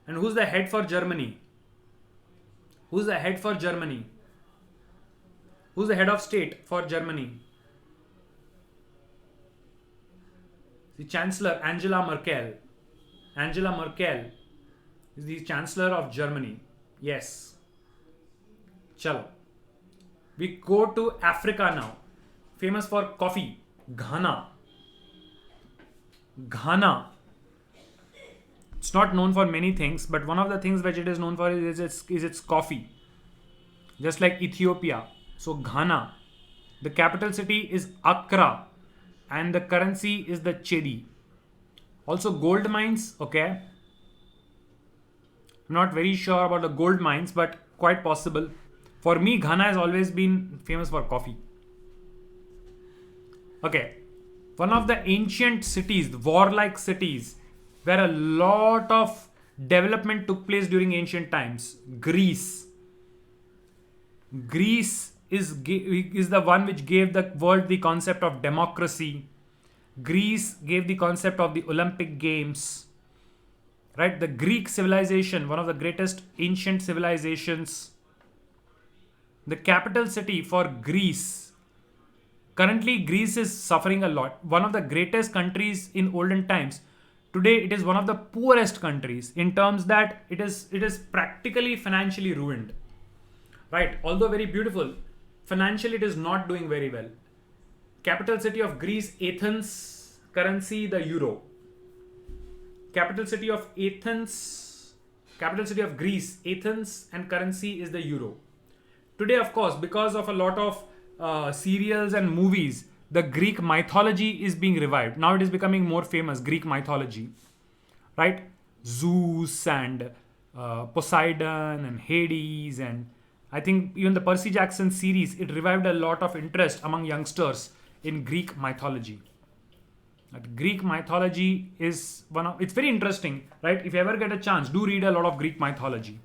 And who's the head for Germany? Who's the head for Germany? Who's the head of state for Germany? The Chancellor Angela Merkel. Angela Merkel is the Chancellor of Germany. Yes. Chalo. We go to Africa now. Famous for coffee. Ghana. Ghana. It's not known for many things, but one of the things which it is known for is its coffee. Just like Ethiopia. So Ghana. The capital city is Accra. And the currency is the Cedi. Also gold mines. Okay. I'm not very sure about the gold mines, but quite possible. For me, Ghana has always been famous for coffee. Okay. One of the ancient cities, the warlike cities, where a lot of development took place during ancient times. Greece. Greece is the one which gave the world the concept of democracy. Greece gave the concept of the Olympic Games. Right? The Greek civilization, one of the greatest ancient civilizations. The capital city for Greece. Currently, Greece is suffering a lot. One of the greatest countries in olden times. Today, it is one of the poorest countries in terms that it is practically financially ruined. Right? Although very beautiful, financially it is not doing very well. Capital city of Greece, Athens, currency the euro. Capital city of Athens, capital city of Greece, Athens, and currency is the euro. Today, of course, because of a lot of serials and movies, the Greek mythology is being revived. Now it is becoming more famous, Greek mythology. Right? Zeus and Poseidon and Hades, and I think even the Percy Jackson series, it revived a lot of interest among youngsters in Greek mythology. Greek mythology is it's very interesting, right? If you ever get a chance, do read a lot of Greek mythology.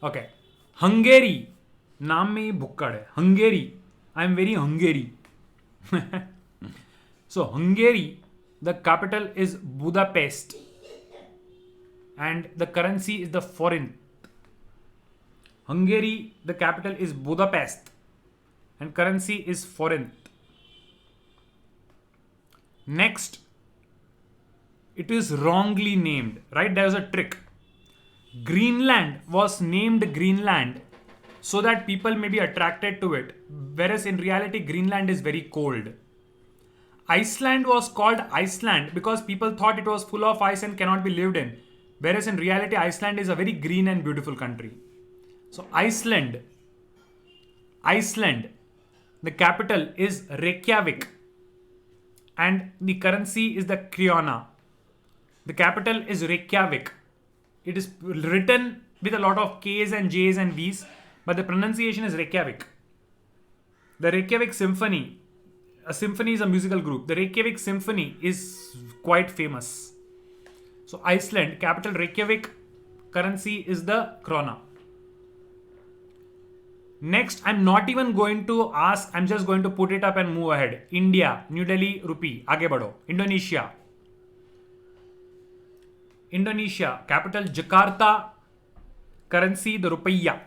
Okay. Hungary. नाम में ही भुक्कड़ है. Hungary. I am very Hungary. So Hungary, the capital is Budapest. And the currency is the forint. Hungary, the capital is Budapest and currency is forint. Next, it is wrongly named, right? There was a trick. Greenland was named Greenland so that people may be attracted to it, whereas in reality, Greenland is very cold. Iceland was called Iceland because people thought it was full of ice and cannot be lived in, whereas in reality, Iceland is a very green and beautiful country. So, Iceland, the capital is Reykjavik, and the currency is the krona. The capital is Reykjavik. It is written with a lot of K's and J's and V's, but the pronunciation is Reykjavik. The Reykjavik Symphony, a symphony is a musical group. The Reykjavik Symphony is quite famous. So Iceland, capital Reykjavik, currency is the krona. Next, I'm not even going to ask, I'm just going to put it up and move ahead. India, New Delhi rupee, aage badho. Indonesia, capital Jakarta, currency the rupiah.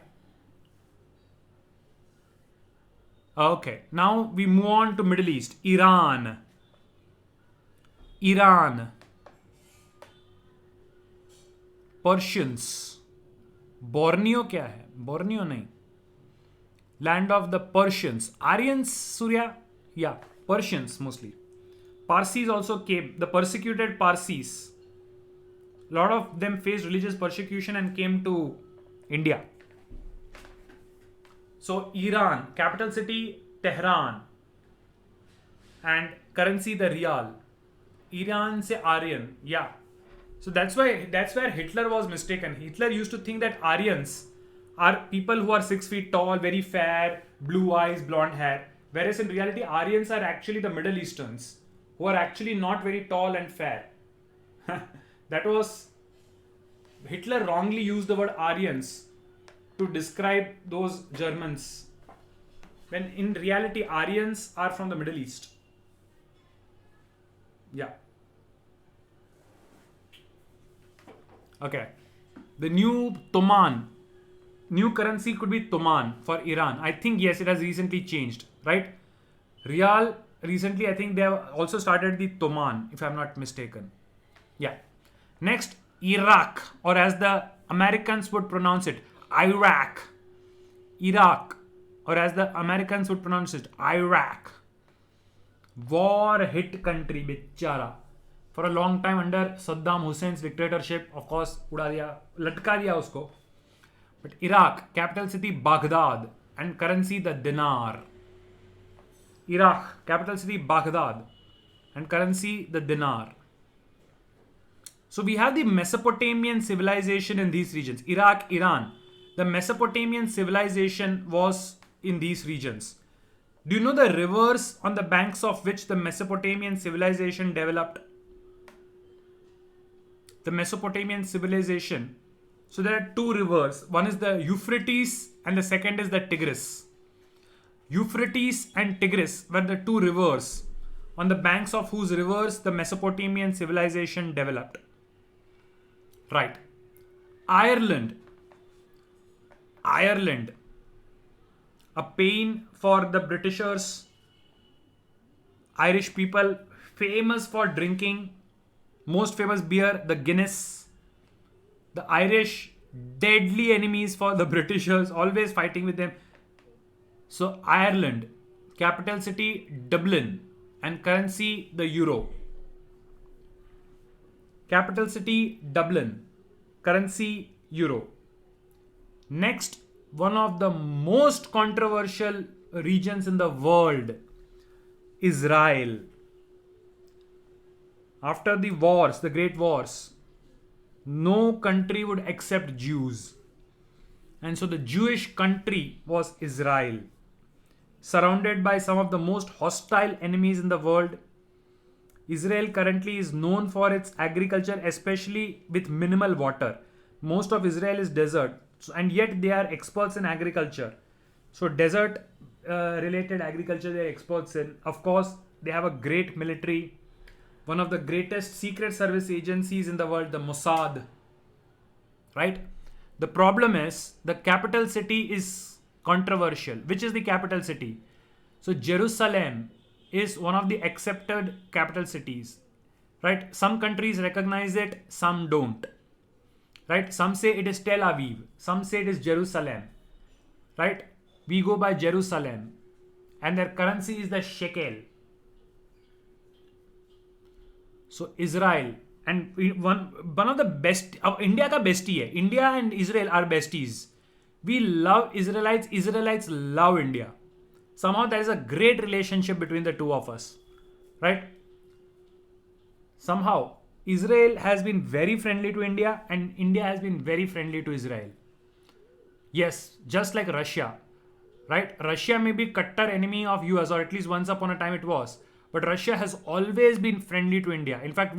Okay, now we move on to Middle East. Iran, Persians. Borneo क्या है? Borneo नहीं. Land of the Persians. Aryans, Surya? Yeah, Persians mostly. Parsis also came. The persecuted Parsis. A lot of them faced religious persecution and came to India. So Iran, capital city Tehran, and currency the rial. Iran se Aryan, yeah. So that's where Hitler was mistaken. Hitler used to think that Aryans are people who are 6 feet tall, very fair, blue eyes, blonde hair. Whereas in reality, Aryans are actually the Middle Easterns who are actually not very tall and fair. That was Hitler wrongly used the word Aryans to describe those Germans, when in reality Aryans are from the Middle East. Yeah. Okay. The new Toman. New currency could be Toman for Iran. I think yes, it has recently changed, right? Rial recently, I think they have also started the Toman, if I'm not mistaken. Yeah. Next, Iraq, or as the Americans would pronounce it, Iraq. Iraq, or as the Americans would pronounce it, Iraq. War hit country, bichara. For a long time under Saddam Hussein's dictatorship, of course, उड़ा दिया, लटका दिया उसको. But Iraq, capital city Baghdad, and currency the dinar. Iraq, capital city Baghdad, and currency the dinar. So we have the Mesopotamian civilization in these regions. Iraq, Iran. The Mesopotamian civilization was in these regions. Do you know the rivers on the banks of which the Mesopotamian civilization developed? The Mesopotamian civilization. So there are two rivers. One is the Euphrates and the second is the Tigris. Euphrates and Tigris were the two rivers on the banks of whose rivers the Mesopotamian civilization developed. Right. Ireland. A pain for the Britishers. Irish people, famous for drinking. Most famous beer, the Guinness. The Irish, deadly enemies for the Britishers, always fighting with them. So Ireland, capital city Dublin, and currency the euro. Capital city Dublin, currency euro. Next, one of the most controversial regions in the world, Israel. After the wars, the great wars, no country would accept Jews. And so the Jewish country was Israel. Surrounded by some of the most hostile enemies in the world. Israel currently is known for its agriculture, especially with minimal water. Most of Israel is desert, and yet they are experts in agriculture. So desert related agriculture they are experts in. Of course, they have a great military. One of the greatest secret service agencies in the world, the Mossad. Right? The problem is the capital city is controversial. Which is the capital city? So Jerusalem is one of the accepted capital cities, right? Some countries recognize it, some don't, right? Some say it is Tel Aviv, some say it is Jerusalem, right? We go by Jerusalem, and their currency is the shekel. So Israel, and one of the best, India का bestie है. India and Israel are besties. We love Israelites. Israelites love India. Somehow there is a great relationship between the two of us, right? Somehow Israel has been very friendly to India, and India has been very friendly to Israel. Yes, just like Russia, right? Russia may be cutter enemy of US, or at least once upon a time it was, but Russia has always been friendly to India. In fact,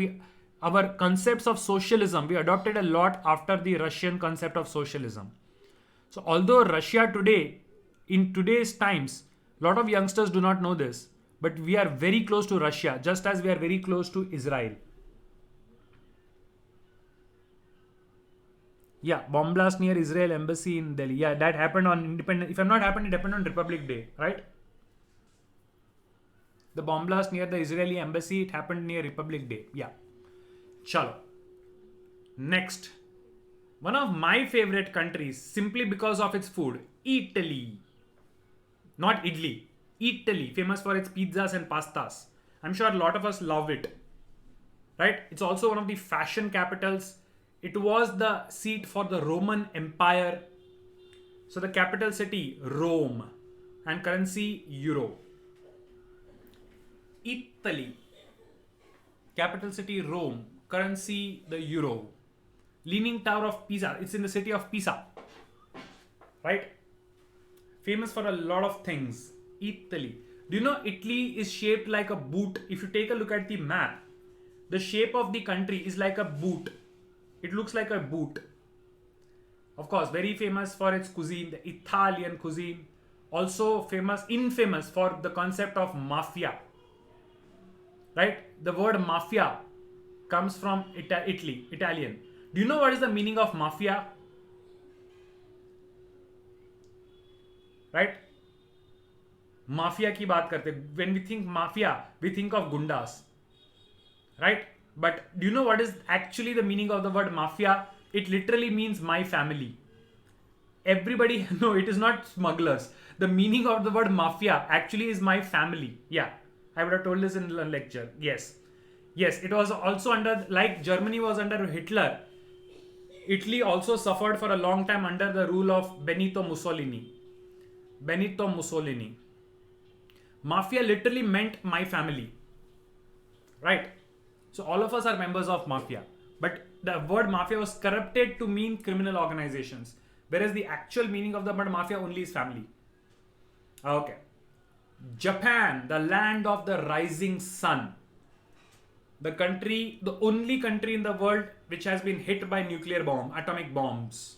our concepts of socialism, we adopted a lot after the Russian concept of socialism. So although Russia today, in today's times, a lot of youngsters do not know this, but we are very close to Russia, just as we are very close to Israel. Yeah, bomb blast near Israel embassy in Delhi. Yeah, that happened on Independence. If I'm not happened, it happened on Republic Day, right? The bomb blast near the Israeli embassy, it happened near Republic Day. Yeah. Chalo. Next. One of my favorite countries, simply because of its food, Italy. Not Italy. Italy, famous for its pizzas and pastas. I'm sure a lot of us love it. Right? It's also one of the fashion capitals. It was the seat for the Roman Empire. So the capital city, Rome, and currency, euro. Italy, capital city, Rome, currency, the euro. Leaning Tower of Pisa, it's in the city of Pisa, right? Famous for a lot of things. Italy. Do you know Italy is shaped like a boot? If you take a look at the map, the shape of the country is like a boot. It looks like a boot. Of course, very famous for its cuisine, the Italian cuisine. Also infamous for the concept of mafia. Right? The word mafia comes from Italy, Italian. Do you know what is the meaning of mafia? Right? Mafia की बात करते. When we think mafia, we think of gundas. Right? But do you know what is actually the meaning of the word mafia? It literally means my family. Everybody, no, it is not smugglers. The meaning of the word mafia actually is my family. Yeah, I would have told this in a lecture. Yes. Yes, it was also under, like Germany was under Hitler. Italy also suffered for a long time under the rule of Benito Mussolini. Benito Mussolini. Mafia literally meant my family. Right? So all of us are members of mafia. But the word mafia was corrupted to mean criminal organizations. Whereas the actual meaning of the word mafia only is family. Okay. Japan, the land of the rising sun. The country, the only country in the world which has been hit by atomic bombs.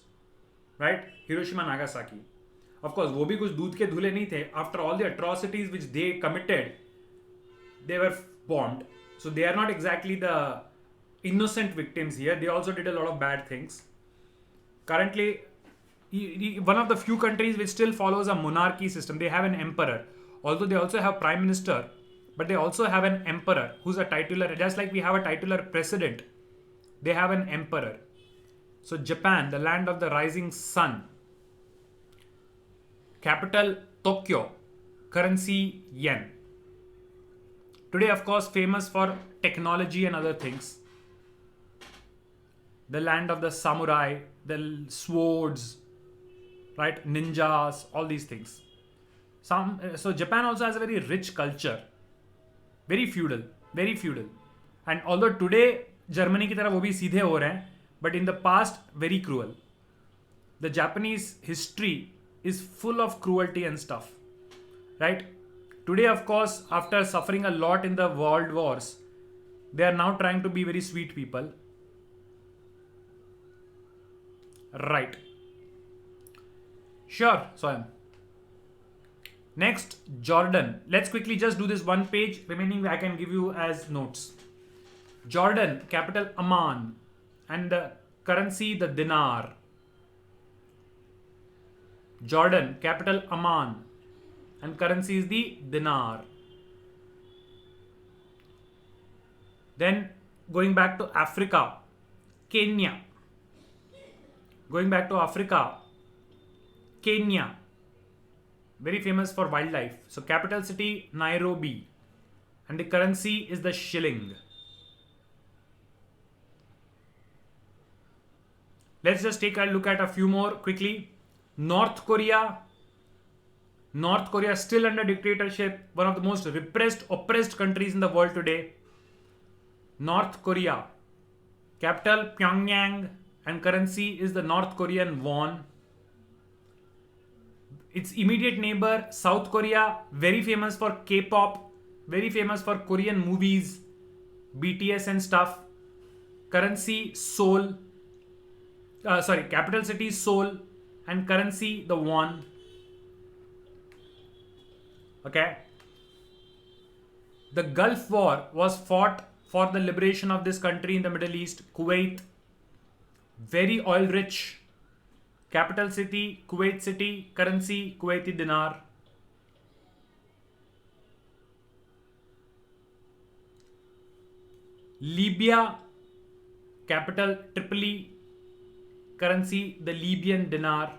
Right? Hiroshima, Nagasaki. Of course, वो भी कुछ दूध के धुले नहीं थे. After all the atrocities which they committed, they were bombed. So they are not exactly the innocent victims here. They also did a lot of bad things. Currently, one of the few countries which still follows a monarchy system. They have an emperor. Although they also have prime minister, but they also have an emperor who's a titular. Just like we have a titular president, they have an emperor. So Japan, the land of the rising sun. Capital, Tokyo. Currency, yen. Today, of course, famous for technology and other things. The land of the samurai, the swords, right? Ninjas, all these things. So Japan also has a very rich culture. Very feudal. Very feudal. And although today, Germany की तरह वो भी सीधे हो रहे हैं, but in the past, very cruel. The Japanese history is full of cruelty and stuff. Right? Today, of course, after suffering a lot in the world wars, they are now trying to be very sweet people. Right. Sure, Swayam. Next, Jordan. Let's quickly just do this one page. Remaining I can give you as notes. Jordan, capital Amman. And the currency, the dinar. Jordan, capital Amman, and currency is the dinar. Then going back to Africa, Kenya. Going back to Africa, Kenya, very famous for wildlife. So capital city Nairobi, and the currency is the shilling. Let's just take a look at a few more quickly. North Korea. North Korea still under dictatorship, one of the most repressed, oppressed countries in the world today. North Korea, capital Pyongyang, and currency is the North Korean won. Its immediate neighbor, South Korea, very famous for K-pop, very famous for Korean movies, BTS and stuff. Currency Seoul, capital city Seoul, and currency the won. Okay. The Gulf War was fought for the liberation of this country in the Middle East. Kuwait, very oil rich. Capital city Kuwait City, currency Kuwaiti dinar. Libya, capital Tripoli, currency the Libyan dinar.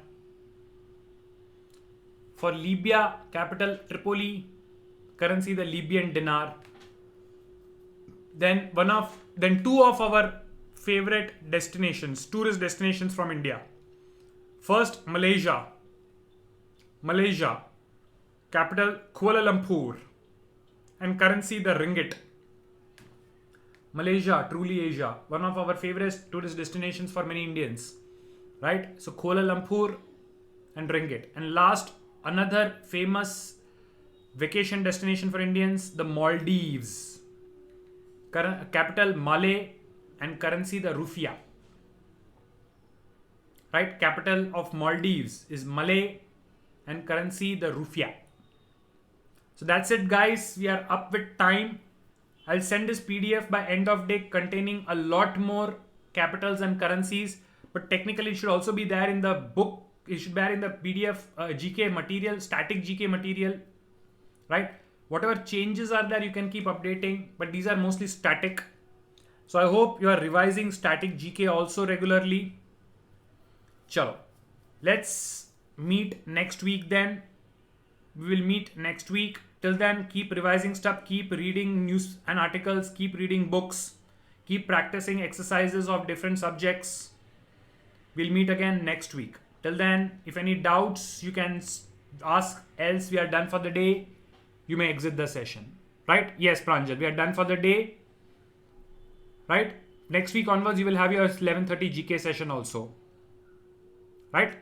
For Libya, capital Tripoli, currency the Libyan dinar. Then two of our favorite destinations, tourist destinations from India. First, Malaysia. Malaysia, capital Kuala Lumpur, and currency the ringgit. Malaysia, truly Asia, one of our favorite tourist destinations for many Indians, right? So Kuala Lumpur and ringgit. And last, another famous vacation destination for Indians, the Maldives. Capital Malé and currency the rupiah. Right? Capital of Maldives is Malé and currency the rupiah. So that's it, guys. We are up with time. I'll send this PDF by end of day containing a lot more capitals and currencies, but technically it should also be there in the book. It should be there in the PDF GK material, static GK material, right? Whatever changes are there, you can keep updating, but these are mostly static. So I hope you are revising static GK also regularly. Chalo, let's meet next week then. We will meet next week. Till then, keep revising stuff, keep reading news and articles, keep reading books, keep practicing exercises of different subjects. We'll meet again next week. Till then, if any doubts, you can ask, else we are done for the day. You may exit the session. Right? Yes, Pranjal, we are done for the day. Right? Next week onwards, you will have your 11:30 GK session also. Right?